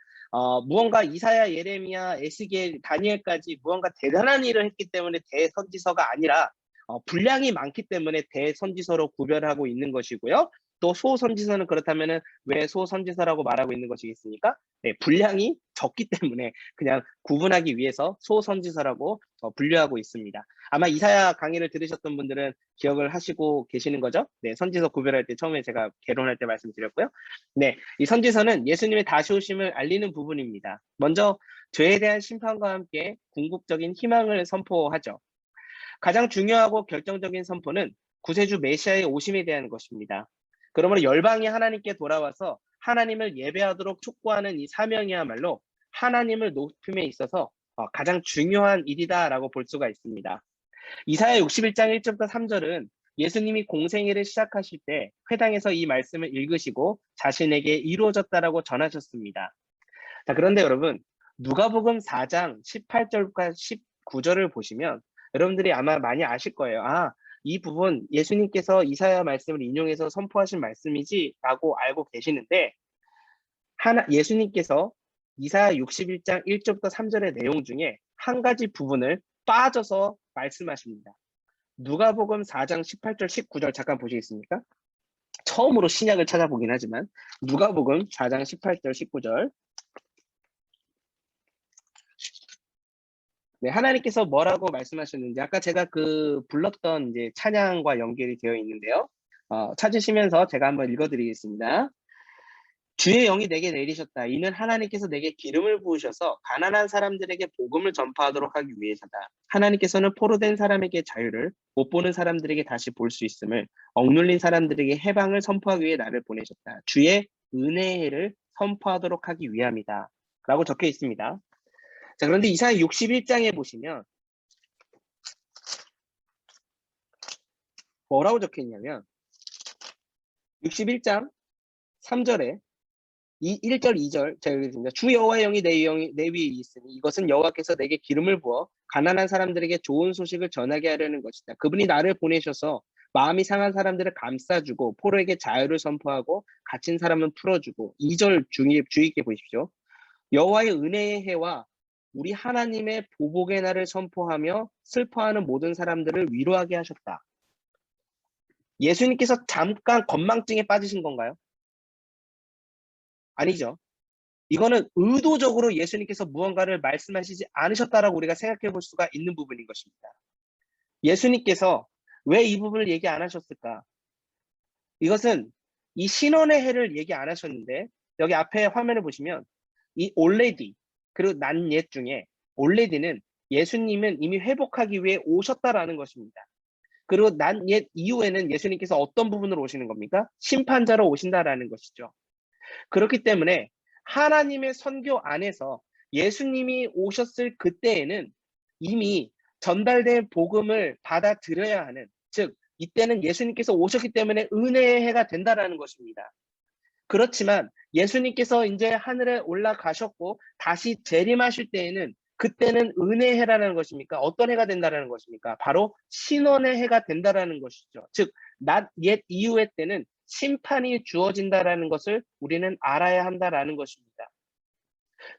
무언가 이사야, 예레미야, 에스겔, 다니엘까지 무언가 대단한 일을 했기 때문에 대선지서가 아니라 분량이 많기 때문에 대선지서로 구별하고 있는 것이고요. 또 소선지서는 그렇다면은 왜 소선지서라고 말하고 있는 것이겠습니까? 네, 분량이 적기 때문에 그냥 구분하기 위해서 소선지서라고 분류하고 있습니다. 아마 이사야 강의를 들으셨던 분들은 기억을 하시고 계시는 거죠? 네, 선지서 구별할 때 처음에 제가 개론할 때 말씀드렸고요. 네, 이 선지서는 예수님의 다시 오심을 알리는 부분입니다. 먼저 죄에 대한 심판과 함께 궁극적인 희망을 선포하죠. 가장 중요하고 결정적인 선포는 구세주 메시아의 오심에 대한 것입니다. 그러므로 열방이 하나님께 돌아와서 하나님을 예배하도록 촉구하는 이 사명이야말로 하나님을 높임에 있어서 가장 중요한 일이다라고 볼 수가 있습니다. 이사야 61장 1절부터 3절은 예수님이 공생애를 시작하실 때 회당에서 이 말씀을 읽으시고 자신에게 이루어졌다라고 전하셨습니다. 자, 그런데 여러분, 누가복음 4장 18절과 19절을 보시면 여러분들이 아마 많이 아실 거예요. 이 부분 예수님께서 이사야 말씀을 인용해서 선포하신 말씀이지라고 알고 계시는데 예수님께서 이사야 61장 1절부터 3절의 내용 중에 한 가지 부분을 빠져서 말씀하십니다. 누가복음 4장 18절 19절 잠깐 보시겠습니까? 처음으로 신약을 찾아보긴 하지만 누가복음 4장 18절 19절 네, 하나님께서 뭐라고 말씀하셨는지 아까 제가 불렀던 이제 찬양과 연결이 되어 있는데요. 찾으시면서 제가 한번 읽어드리겠습니다. 주의 영이 내게 내리셨다. 이는 하나님께서 내게 기름을 부으셔서 가난한 사람들에게 복음을 전파하도록 하기 위해서다. 하나님께서는 포로된 사람에게 자유를, 못 보는 사람들에게 다시 볼 수 있음을, 억눌린 사람들에게 해방을 선포하기 위해 나를 보내셨다. 주의 은혜의 해를 선포하도록 하기 위함이다. 라고 적혀 있습니다. 자, 그런데 이사야 61장에 보시면 뭐라고 적혀 있냐면 61장 3절에 1절 2절 제가 읽겠습니다. 주 여호와의 영이 내 위에 있으니 이것은 여호와께서 내게 기름을 부어 가난한 사람들에게 좋은 소식을 전하게 하려는 것이다. 그분이 나를 보내셔서 마음이 상한 사람들을 감싸주고 포로에게 자유를 선포하고 갇힌 사람은 풀어주고 2절 주의 있게 보십시오. 여호와의 은혜의 해와 우리 하나님의 보복의 날을 선포하며 슬퍼하는 모든 사람들을 위로하게 하셨다. 예수님께서 잠깐 건망증에 빠지신 건가요? 아니죠. 이거는 의도적으로 예수님께서 무언가를 말씀하시지 않으셨다라고 우리가 생각해 볼 수가 있는 부분인 것입니다. 예수님께서 왜 이 부분을 얘기 안 하셨을까? 이것은 이 신원의 해를 얘기 안 하셨는데 여기 앞에 화면을 보시면 이 already 그리고 난 옛 중에 already는 예수님은 이미 회복하기 위해 오셨다라는 것입니다. 그리고 난 옛 이후에는 예수님께서 어떤 부분으로 오시는 겁니까? 심판자로 오신다라는 것이죠. 그렇기 때문에 하나님의 선교 안에서 예수님이 오셨을 그때에는 이미 전달된 복음을 받아들여야 하는, 즉 이때는 예수님께서 오셨기 때문에 은혜의 해가 된다라는 것입니다. 그렇지만 예수님께서 이제 하늘에 올라가셨고 다시 재림하실 때에는 그때는 은혜의 해라는 것입니까? 어떤 해가 된다라는 것입니까? 바로 신원의 해가 된다라는 것이죠. 즉, 옛 이후의 때는 심판이 주어진다라는 것을 우리는 알아야 한다라는 것입니다.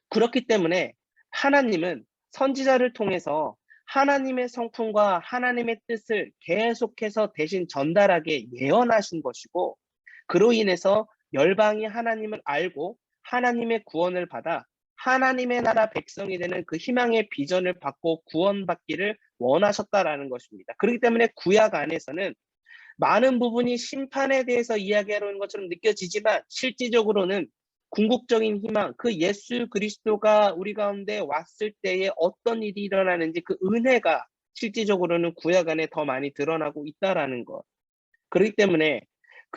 그렇기 때문에 하나님은 선지자를 통해서 하나님의 성품과 하나님의 뜻을 계속해서 대신 전달하게 예언하신 것이고 그로 인해서 열방이 하나님을 알고 하나님의 구원을 받아 하나님의 나라 백성이 되는 그 희망의 비전을 받고 구원받기를 원하셨다라는 것입니다. 그렇기 때문에 구약 안에서는 많은 부분이 심판에 대해서 이야기하는 것처럼 느껴지지만 실질적으로는 궁극적인 희망, 그 예수 그리스도가 우리 가운데 왔을 때에 어떤 일이 일어나는지 그 은혜가 실질적으로는 구약 안에 더 많이 드러나고 있다라는 것. 그렇기 때문에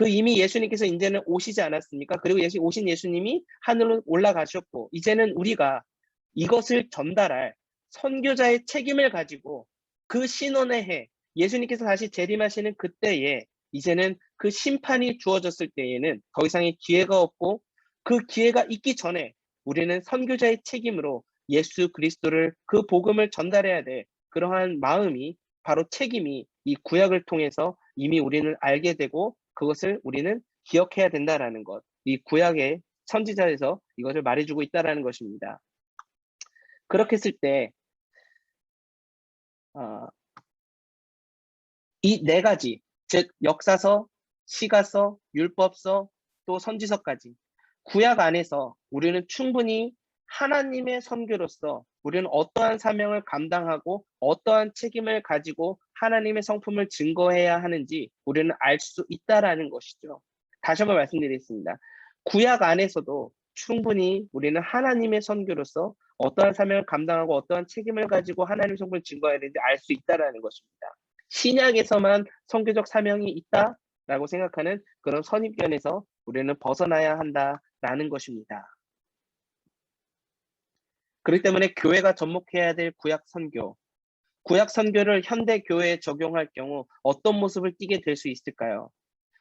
이미 예수님께서 이제는 오시지 않았습니까? 그리고 오신 예수님이 하늘로 올라가셨고 이제는 우리가 이것을 전달할 선교자의 책임을 가지고 그 신원의 해, 예수님께서 다시 재림하시는 그때에 이제는 그 심판이 주어졌을 때에는 더 이상의 기회가 없고 그 기회가 있기 전에 우리는 선교자의 책임으로 예수 그리스도를 그 복음을 전달해야 될 그러한 마음이 바로 책임이 이 구약을 통해서 이미 우리는 알게 되고 그것을 우리는 기억해야 된다라는 것. 이 구약의 선지자에서 이것을 말해주고 있다라는 것입니다. 그렇게 했을 때 이 네 가지, 즉 역사서, 시가서, 율법서, 또 선지서까지 구약 안에서 우리는 충분히 하나님의 선교로서 우리는 어떠한 사명을 감당하고 어떠한 책임을 가지고 하나님의 성품을 증거해야 하는지 우리는 알 수 있다라는 것이죠. 다시 한번 말씀드리겠습니다. 구약 안에서도 충분히 우리는 하나님의 선교로서 어떠한 사명을 감당하고 어떠한 책임을 가지고 하나님의 성품을 증거해야 되는지 알 수 있다라는 것입니다. 신약에서만 선교적 사명이 있다라고 생각하는 그런 선입견에서 우리는 벗어나야 한다라는 것입니다. 그렇기 때문에 교회가 접목해야 될 구약 선교를 현대 교회에 적용할 경우 어떤 모습을 띠게 될 수 있을까요?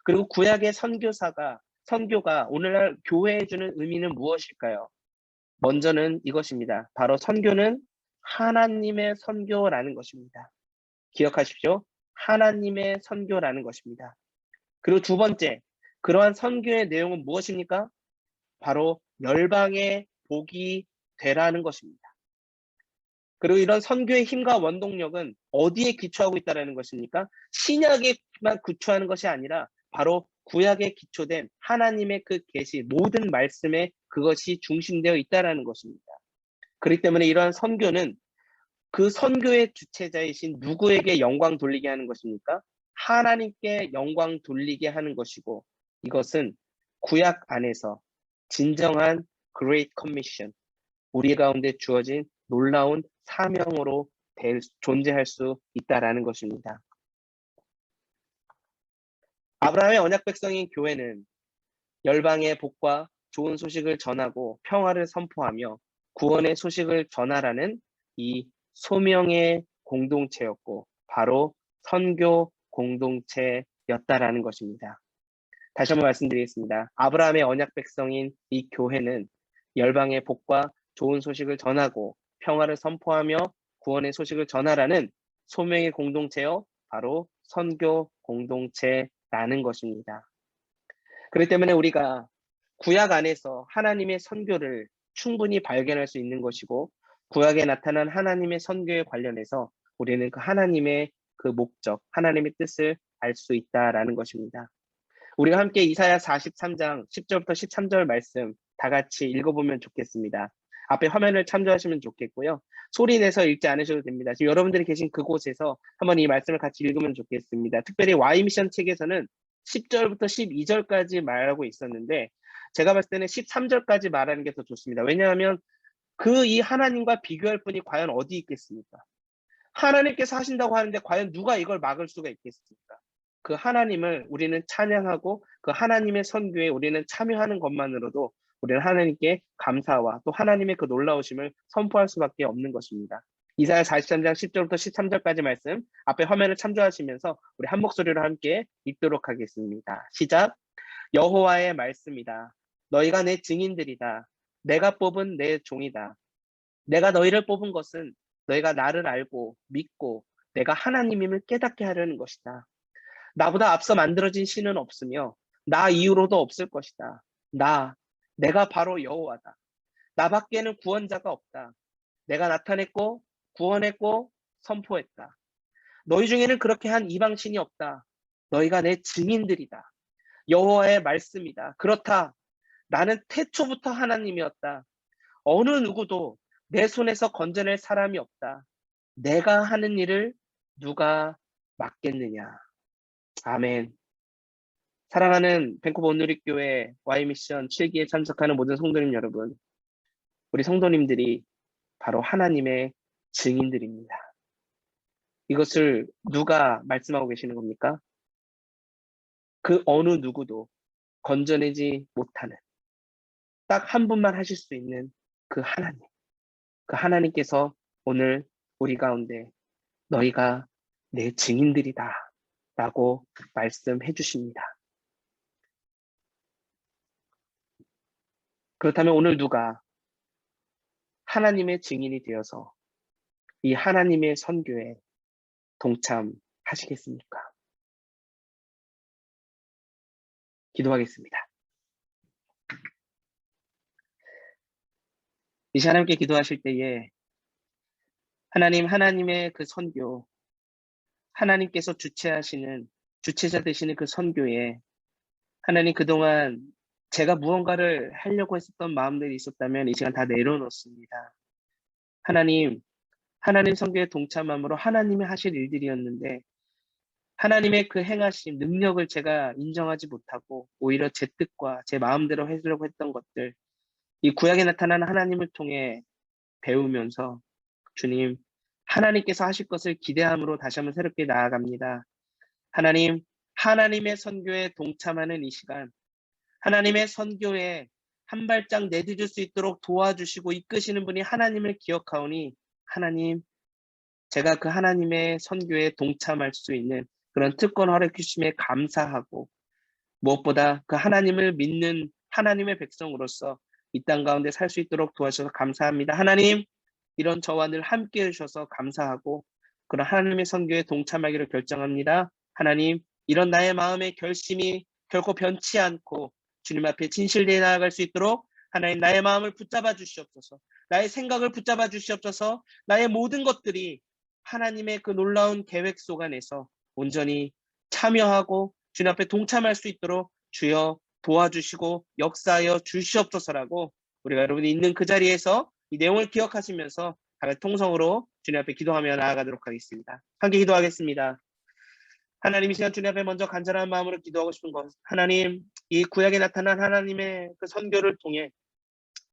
그리고 구약의 선교가 오늘날 교회에 주는 의미는 무엇일까요? 먼저는 이것입니다. 바로 선교는 하나님의 선교라는 것입니다. 기억하십시오. 하나님의 선교라는 것입니다. 그리고 두 번째, 그러한 선교의 내용은 무엇입니까? 바로 열방의 복이 되라는 것입니다. 그리고 이런 선교의 힘과 원동력은 어디에 기초하고 있다는 것입니까? 신약에만 기초하는 것이 아니라 바로 구약에 기초된 하나님의 그 계시, 모든 말씀에 그것이 중심되어 있다는 것입니다. 그렇기 때문에 이러한 선교는 그 선교의 주체자이신 누구에게 영광 돌리게 하는 것입니까? 하나님께 영광 돌리게 하는 것이고, 이것은 구약 안에서 진정한 Great Commission, 우리 가운데 주어진 놀라운 사명으로 존재할 수 있다라는 것입니다. 아브라함의 언약 백성인 교회는 열방의 복과 좋은 소식을 전하고 평화를 선포하며 구원의 소식을 전하라는 이 소명의 공동체였고 바로 선교 공동체였다라는 것입니다. 다시 한번 말씀드리겠습니다. 아브라함의 언약 백성인 이 교회는 열방의 복과 좋은 소식을 전하고 평화를 선포하며 구원의 소식을 전하라는 소명의 공동체요, 바로 선교 공동체라는 것입니다. 그렇기 때문에 우리가 구약 안에서 하나님의 선교를 충분히 발견할 수 있는 것이고 구약에 나타난 하나님의 선교에 관련해서 우리는 그 하나님의 그 목적, 하나님의 뜻을 알 수 있다라는 것입니다. 우리가 함께 이사야 43장 10절부터 13절 말씀 다 같이 읽어보면 좋겠습니다. 앞에 화면을 참조하시면 좋겠고요. 소리 내서 읽지 않으셔도 됩니다. 지금 여러분들이 계신 그곳에서 한번 이 말씀을 같이 읽으면 좋겠습니다. 특별히 Y미션 책에서는 10절부터 12절까지 말하고 있었는데 제가 봤을 때는 13절까지 말하는 게 더 좋습니다. 왜냐하면 그 이 하나님과 비교할 분이 과연 어디 있겠습니까? 하나님께서 하신다고 하는데 과연 누가 이걸 막을 수가 있겠습니까? 그 하나님을 우리는 찬양하고 그 하나님의 선교에 우리는 참여하는 것만으로도 우리는 하나님께 감사와 또 하나님의 그 놀라우심을 선포할 수밖에 없는 것입니다. 이사야 43장 10절부터 13절까지 말씀 앞에 화면을 참조하시면서 우리 한 목소리로 함께 읽도록 하겠습니다. 시작. 여호와의 말씀이다. 너희가 내 증인들이다. 내가 뽑은 내 종이다. 내가 너희를 뽑은 것은 너희가 나를 알고 믿고 내가 하나님임을 깨닫게 하려는 것이다. 나보다 앞서 만들어진 신은 없으며 나 이후로도 없을 것이다. 내가 바로 여호와다. 나밖에는 구원자가 없다. 내가 나타냈고 구원했고 선포했다. 너희 중에는 그렇게 한 이방신이 없다. 너희가 내 증인들이다. 여호와의 말씀이다. 그렇다. 나는 태초부터 하나님이었다. 어느 누구도 내 손에서 건져낼 사람이 없다. 내가 하는 일을 누가 막겠느냐. 아멘. 사랑하는 밴쿠버 온누리교회 Y미션 7기에 참석하는 모든 성도님 여러분, 우리 성도님들이 바로 하나님의 증인들입니다. 이것을 누가 말씀하고 계시는 겁니까? 그 어느 누구도 건져내지 못하는 딱 한 분만 하실 수 있는 그 하나님. 그 하나님께서 오늘 우리 가운데 너희가 내 증인들이다 라고 말씀해 주십니다. 그렇다면 오늘 누가 하나님의 증인이 되어서 이 하나님의 선교에 동참하시겠습니까? 기도하겠습니다. 이 시간 함께 기도하실 때에 하나님의 그 선교, 하나님께서 주체하시는 주체자 되시는 그 선교에 하나님 그동안 제가 무언가를 하려고 했었던 마음들이 있었다면 이 시간 다 내려놓습니다. 하나님 선교에 동참함으로 하나님이 하실 일들이었는데 하나님의 그 행하심, 능력을 제가 인정하지 못하고 오히려 제 뜻과 제 마음대로 하려고 했던 것들, 이 구약에 나타나는 하나님을 통해 배우면서 주님, 하나님께서 하실 것을 기대함으로 다시 한번 새롭게 나아갑니다. 하나님의 선교에 동참하는 이 시간, 하나님의 선교에 한 발짝 내딛을 수 있도록 도와주시고 이끄시는 분이 하나님을 기억하오니 하나님, 제가 그 하나님의 선교에 동참할 수 있는 그런 특권 허락 주심에 감사하고 무엇보다 그 하나님을 믿는 하나님의 백성으로서 이 땅 가운데 살 수 있도록 도와주셔서 감사합니다. 하나님, 이런 저와 늘 함께 해주셔서 감사하고 그런 하나님의 선교에 동참하기를 결정합니다. 하나님, 이런 나의 마음의 결심이 결코 변치 않고 주님 앞에 진실되어 나아갈 수 있도록 하나님 나의 마음을 붙잡아 주시옵소서. 나의 생각을 붙잡아 주시옵소서. 나의 모든 것들이 하나님의 그 놀라운 계획 속 안에서 온전히 참여하고 주님 앞에 동참할 수 있도록 주여 도와주시고 역사하여 주시옵소서라고 우리가 여러분이 있는 그 자리에서 이 내용을 기억하시면서 다같이 통성으로 주님 앞에 기도하며 나아가도록 하겠습니다. 함께 기도하겠습니다. 하나님, 이 시간 주님 앞에 먼저 간절한 마음으로 기도하고 싶은 것, 하나님, 이 구약에 나타난 하나님의 그 선교를 통해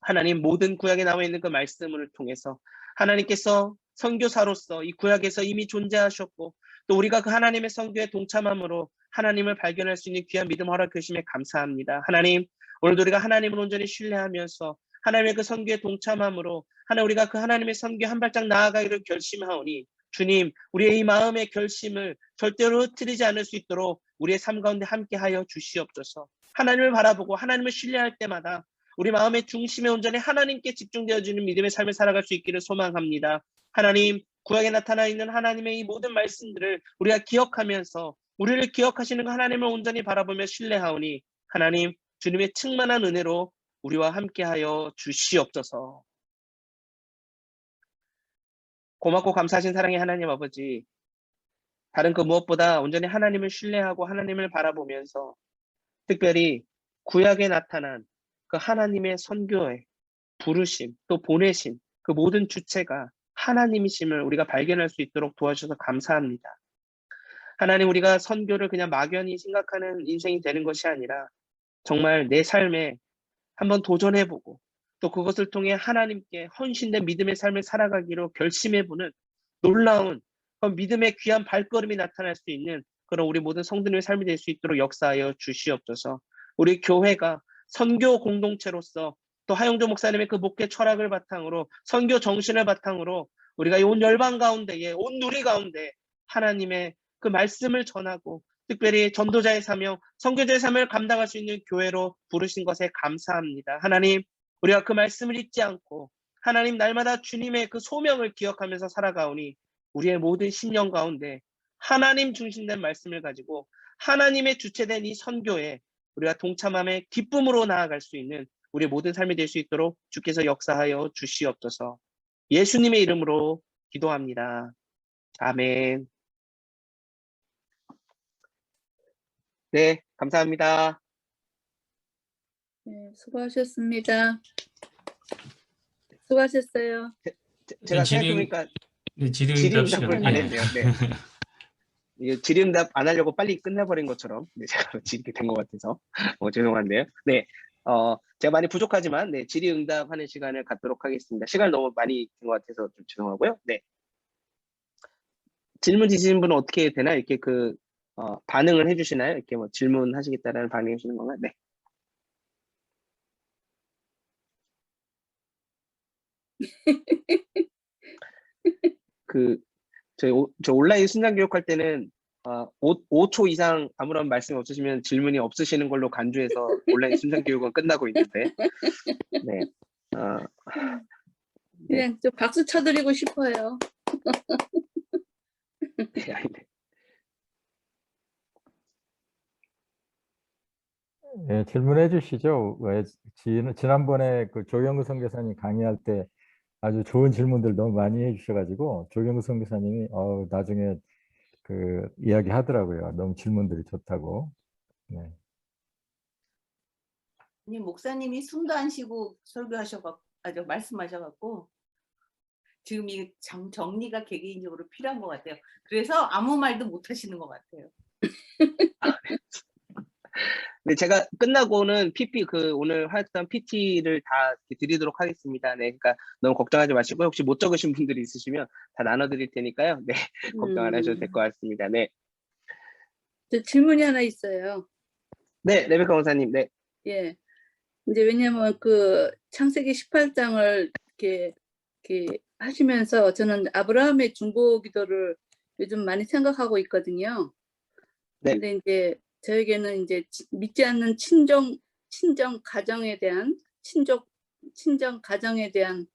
하나님 모든 구약에 나와 있는 그 말씀을 통해서 하나님께서 선교사로서 이 구약에서 이미 존재하셨고 또 우리가 그 하나님의 선교에 동참함으로 하나님을 발견할 수 있는 귀한 믿음 허락 주심에 감사합니다. 하나님, 오늘도 우리가 하나님을 온전히 신뢰하면서 하나님의 그 선교에 동참함으로 하나님, 우리가 그 하나님의 선교에 한 발짝 나아가기를 결심하오니 주님, 우리의 이 마음의 결심을 절대로 흐트리지 않을 수 있도록 우리의 삶 가운데 함께하여 주시옵소서. 하나님을 바라보고 하나님을 신뢰할 때마다 우리 마음의 중심에 온전히 하나님께 집중되어지는 믿음의 삶을 살아갈 수 있기를 소망합니다. 하나님, 구약에 나타나 있는 하나님의 이 모든 말씀들을 우리가 기억하면서 우리를 기억하시는 하나님을 온전히 바라보며 신뢰하오니 하나님, 주님의 충만한 은혜로 우리와 함께하여 주시옵소서. 고맙고 감사하신 사랑의 하나님 아버지, 다른 그 무엇보다 온전히 하나님을 신뢰하고 하나님을 바라보면서 특별히 구약에 나타난 그 하나님의 선교에 부르심 또 보내심 그 모든 주체가 하나님이심을 우리가 발견할 수 있도록 도와주셔서 감사합니다. 하나님, 우리가 선교를 그냥 막연히 생각하는 인생이 되는 것이 아니라 정말 내 삶에 한번 도전해보고 또 그것을 통해 하나님께 헌신된 믿음의 삶을 살아가기로 결심해보는 놀라운 믿음의 귀한 발걸음이 나타날 수 있는 그런 우리 모든 성도님의 삶이 될 수 있도록 역사하여 주시옵소서. 우리 교회가 선교 공동체로서 또 하영조 목사님의 그 목회 철학을 바탕으로 선교 정신을 바탕으로 우리가 온 열방 가운데에 온 누리 가운데 하나님의 그 말씀을 전하고 특별히 전도자의 사명, 선교자의 사명을 감당할 수 있는 교회로 부르신 것에 감사합니다. 하나님, 우리가 그 말씀을 잊지 않고 하나님 날마다 주님의 그 소명을 기억하면서 살아가오니 우리의 모든 심령 가운데 하나님 중심된 말씀을 가지고 하나님의 주체된 이 선교에 우리가 동참함의 기쁨으로 나아갈 수 있는 우리의 모든 삶이 될 수 있도록 주께서 역사하여 주시옵소서. 예수님의 이름으로 기도합니다. 아멘. 네, 감사합니다. 네, 수고하셨습니다. 수고하셨어요. 제가 생각해보니까 질의응답 질의응답을 시간. 안 했네요. 네. 이게 질의응답 안 하려고 빨리 끝내버린 것처럼 제가 이렇게 된 것 같아서 죄송한데요. 네, 제가 많이 부족하지만 네, 질의응답하는 시간을 갖도록 하겠습니다. 시간 너무 많이 된 것 같아서 좀 죄송하고요. 네, 질문 주시는 분은 어떻게 되나 이렇게 반응을 해주시나요? 이렇게 뭐 질문하시겠다라는 반응해 주시는 건가요? 네. 저 온라인 순장 교육할 때는 5초 이상 아무런 말씀 없으시면 질문이 없으시는 걸로 간주해서 온라인 순장 교육은 끝나고 있는데, 네, 그냥 좀 박수 쳐드리고 싶어요. 네. 예, 네, 질문해 주시죠. 왜 지난번에 그 조경구 선교사님 강의할 때 아주 좋은 질문들 너무 많이 해주셔가지고 조경구 선교사님이 나중에 그 이야기 하더라고요. 너무 질문들이 좋다고. 네. 아니, 목사님이 숨도 안 쉬고 설교하셔갖고, 말씀하셔갖고, 지금 이 정리가 개개인적으로 필요한 것 같아요. 그래서 아무 말도 못 하시는 것 같아요. 네, 제가 끝나고는 오늘 하였던 PT를 다 드리도록 하겠습니다. 네, 그러니까 너무 걱정하지 마시고, 혹시 못 적으신 분들이 있으시면 다 나눠드릴 테니까요. 네, 걱정 안 하셔도 될 것 같습니다. 네. 저 질문이 하나 있어요. 네, 레베카 원사님, 네. 예. 이제 왜냐면 그 창세기 18장을 이렇게 하시면서 저는 아브라함의 중보 기도를 요즘 많이 생각하고 있거든요. 네. 근데 이제 저에게는 이제 믿지 않는 친정 가정에 대한 친정 가정에 대한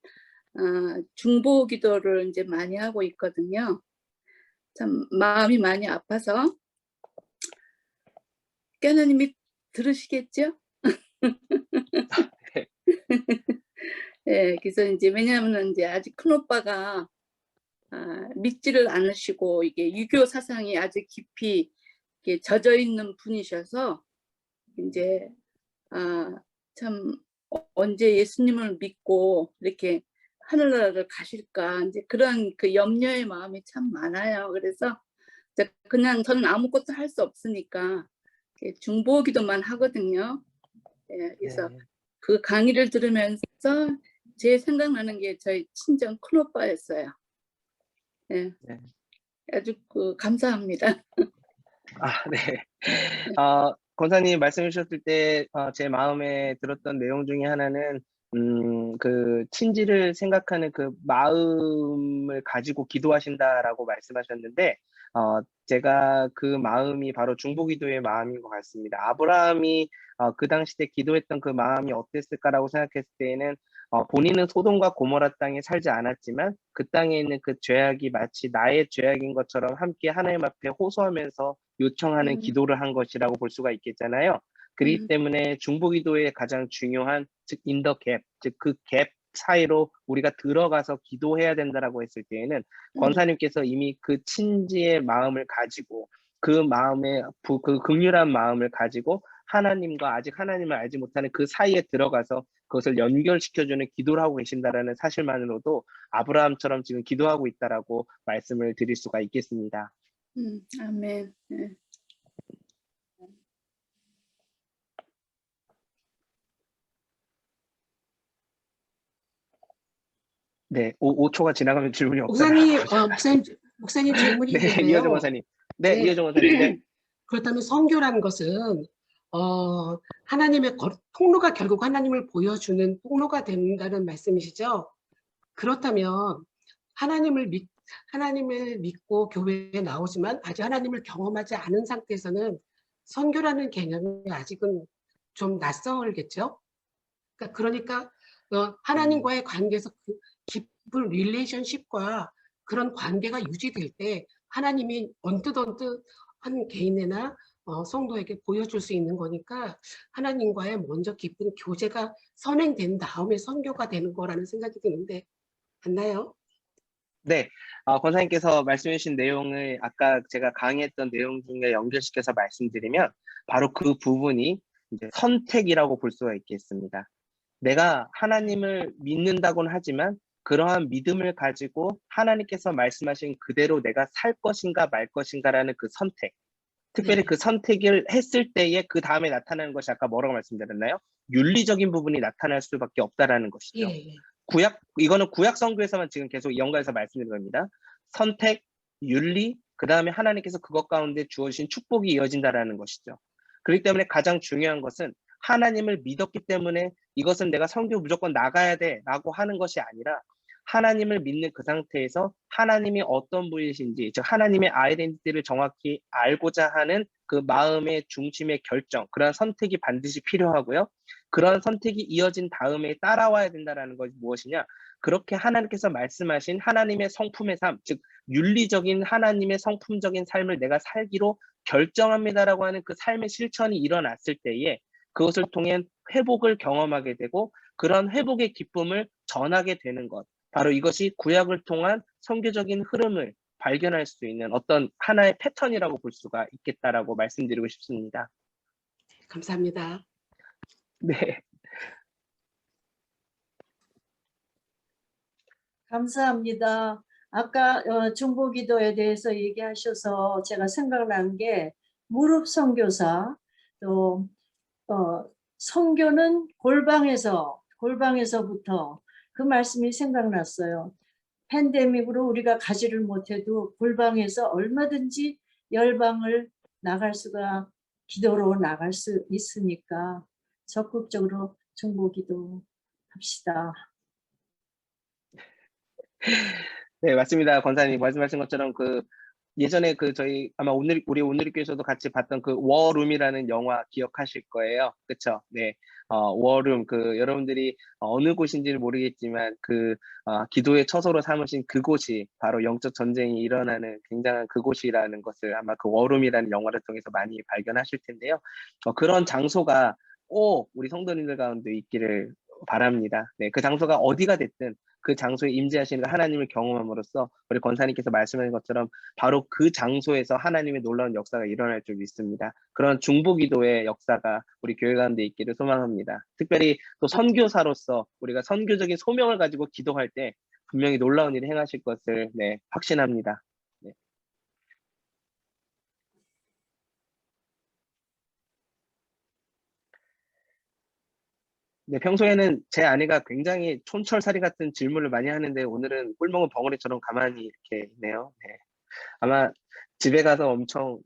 중보 기도를 이제 많이 하고 있거든요. 참 마음이 많이 아파서 하나님이 들으시겠죠? 예, 그래서 이제 왜냐하면 이제 아직 큰 오빠가 믿지를 않으시고 이게 유교 사상이 아주 깊이 이렇게 젖어 있는 분이셔서 이제 참 언제 예수님을 믿고 이렇게 하늘나라를 가실까 이제 그런 그 염려의 마음이 참 많아요. 그래서 그냥 저는 아무것도 할 수 없으니까 중보기도만 하거든요. 예, 그래서 그 강의를 들으면서 제 생각나는 게 저희 친정 큰오빠였어요. 예, 네. 아주 감사합니다. 네. 권사님 말씀해 주셨을 때 제 마음에 들었던 내용 중에 하나는 그 친지를 생각하는 그 마음을 가지고 기도하신다라고 말씀하셨는데 제가 그 마음이 바로 중보기도의 마음인 것 같습니다. 아브라함이 그 당시 때 기도했던 그 마음이 어땠을까라고 생각했을 때에는 본인은 소돔과 고모라 땅에 살지 않았지만 그 땅에 있는 그 죄악이 마치 나의 죄악인 것처럼 함께 하나님 앞에 호소하면서 요청하는 기도를 한 것이라고 볼 수가 있겠잖아요. 그렇기 때문에 중보기도의 가장 중요한 즉 인더 갭, 즉 그 갭 사이로 우리가 들어가서 기도해야 된다라고 했을 때에는 권사님께서 이미 그 친지의 마음을 가지고 그 마음의 그 긍휼한 마음을 가지고 하나님과 아직 하나님을 알지 못하는 그 사이에 들어가서 그것을 연결시켜주는 기도를 하고 계신다라는 사실만으로도 아브라함처럼 지금 기도하고 있다라고 말씀을 드릴 수가 있겠습니다. 아멘. 네. 네, 5초가 지나가면 질문이 없어요. 목사님 질문이 네, 있는데요. 이효정 원사님. 네, 네. 이효정 원사님. 네. 그렇다면 선교라는 것은 하나님의 통로가 결국 하나님을 보여주는 통로가 된다는 말씀이시죠? 그렇다면 하나님을 믿고 교회에 나오지만 아직 하나님을 경험하지 않은 상태에서는 선교라는 개념이 아직은 좀 낯설겠죠? 그러니까 하나님과의 관계에서 그 깊은 릴레이션십과 그런 관계가 유지될 때 하나님이 언뜻 한 개인이나 성도에게 보여줄 수 있는 거니까 하나님과의 먼저 깊은 교제가 선행된 다음에 선교가 되는 거라는 생각이 드는데 맞나요? 네, 권사님께서 말씀해 주신 내용을 아까 제가 강의했던 내용 중에 연결시켜서 말씀드리면 바로 그 부분이 이제 선택이라고 볼 수가 있겠습니다. 내가 하나님을 믿는다고는 하지만 그러한 믿음을 가지고 하나님께서 말씀하신 그대로 내가 살 것인가 말 것인가라는 그 선택. 특별히 네. 그 선택을 했을 때에 그 다음에 나타나는 것이 아까 뭐라고 말씀드렸나요? 윤리적인 부분이 나타날 수밖에 없다라는 것이죠. 예. 이거는 구약 성경에서만 지금 계속 연관해서 말씀드린 겁니다. 선택, 윤리, 그 다음에 하나님께서 그것 가운데 주어진 축복이 이어진다라는 것이죠. 그렇기 때문에 가장 중요한 것은 하나님을 믿었기 때문에 이것은 내가 선교 무조건 나가야 돼 라고 하는 것이 아니라 하나님을 믿는 그 상태에서 하나님이 어떤 분이신지, 즉 하나님의 아이덴티티를 정확히 알고자 하는 그 마음의 중심의 결정, 그런 선택이 반드시 필요하고요. 그런 선택이 이어진 다음에 따라와야 된다는 것이 무엇이냐? 그렇게 하나님께서 말씀하신 하나님의 성품의 삶, 즉 윤리적인 하나님의 성품적인 삶을 내가 살기로 결정합니다라고 하는 그 삶의 실천이 일어났을 때에 그것을 통해 회복을 경험하게 되고 그런 회복의 기쁨을 전하게 되는 것. 바로 이것이 구약을 통한 선교적인 흐름을 발견할 수 있는 어떤 하나의 패턴이라고 볼 수가 있겠다라고 말씀드리고 싶습니다. 감사합니다. 네. 감사합니다. 아까 중보기도에 대해서 얘기하셔서 제가 생각난 게 무릎 선교사, 또 선교는 골방에서부터 그 말씀이 생각났어요. 팬데믹으로 우리가 가지를 못해도 골방에서 얼마든지 열방을 기도로 나갈 수 있으니까 적극적으로 중보기도 합시다. 네, 맞습니다. 권사님 말씀하신 것처럼 예전에 저희 아마 우리 오늘교에서도 같이 봤던 워룸이라는 영화 기억하실 거예요. 그렇죠? 네. 워룸 여러분들이 어느 곳인지를 모르겠지만 기도의 처소로 삼으신 그곳이 바로 영적 전쟁이 일어나는 굉장한 그곳이라는 것을 아마 워룸이라는 영화를 통해서 많이 발견하실 텐데요. 그런 장소가 꼭 우리 성도님들 가운데 있기를 바랍니다. 네, 그 장소가 어디가 됐든 그 장소에 임재하시는 하나님을 경험함으로써 우리 권사님께서 말씀하신 것처럼 바로 그 장소에서 하나님의 놀라운 역사가 일어날 줄 믿습니다. 그런 중보기도의 역사가 우리 교회 가운데 있기를 소망합니다. 특별히 또 선교사로서 우리가 선교적인 소명을 가지고 기도할 때 분명히 놀라운 일을 행하실 것을 확신합니다. 네. 네, 평소에는 제 아내가 굉장히 촌철살인 같은 질문을 많이 하는데 오늘은 꿀먹은 벙어리처럼 가만히 이렇게 있네요. 네. 아마 집에 가서 엄청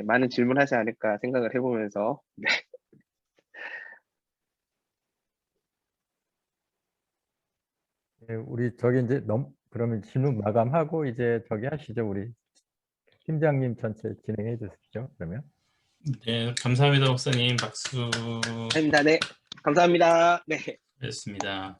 많은 질문하지 않을까 생각을 해보면서 네. 네, 우리 이제 그러면 질문 마감하고 이제 하시죠. 우리 팀장님 전체 진행해 주시죠. 그러면. 네, 감사합니다, 목사님. 박수. 네, 감사합니다. 네. 였습니다.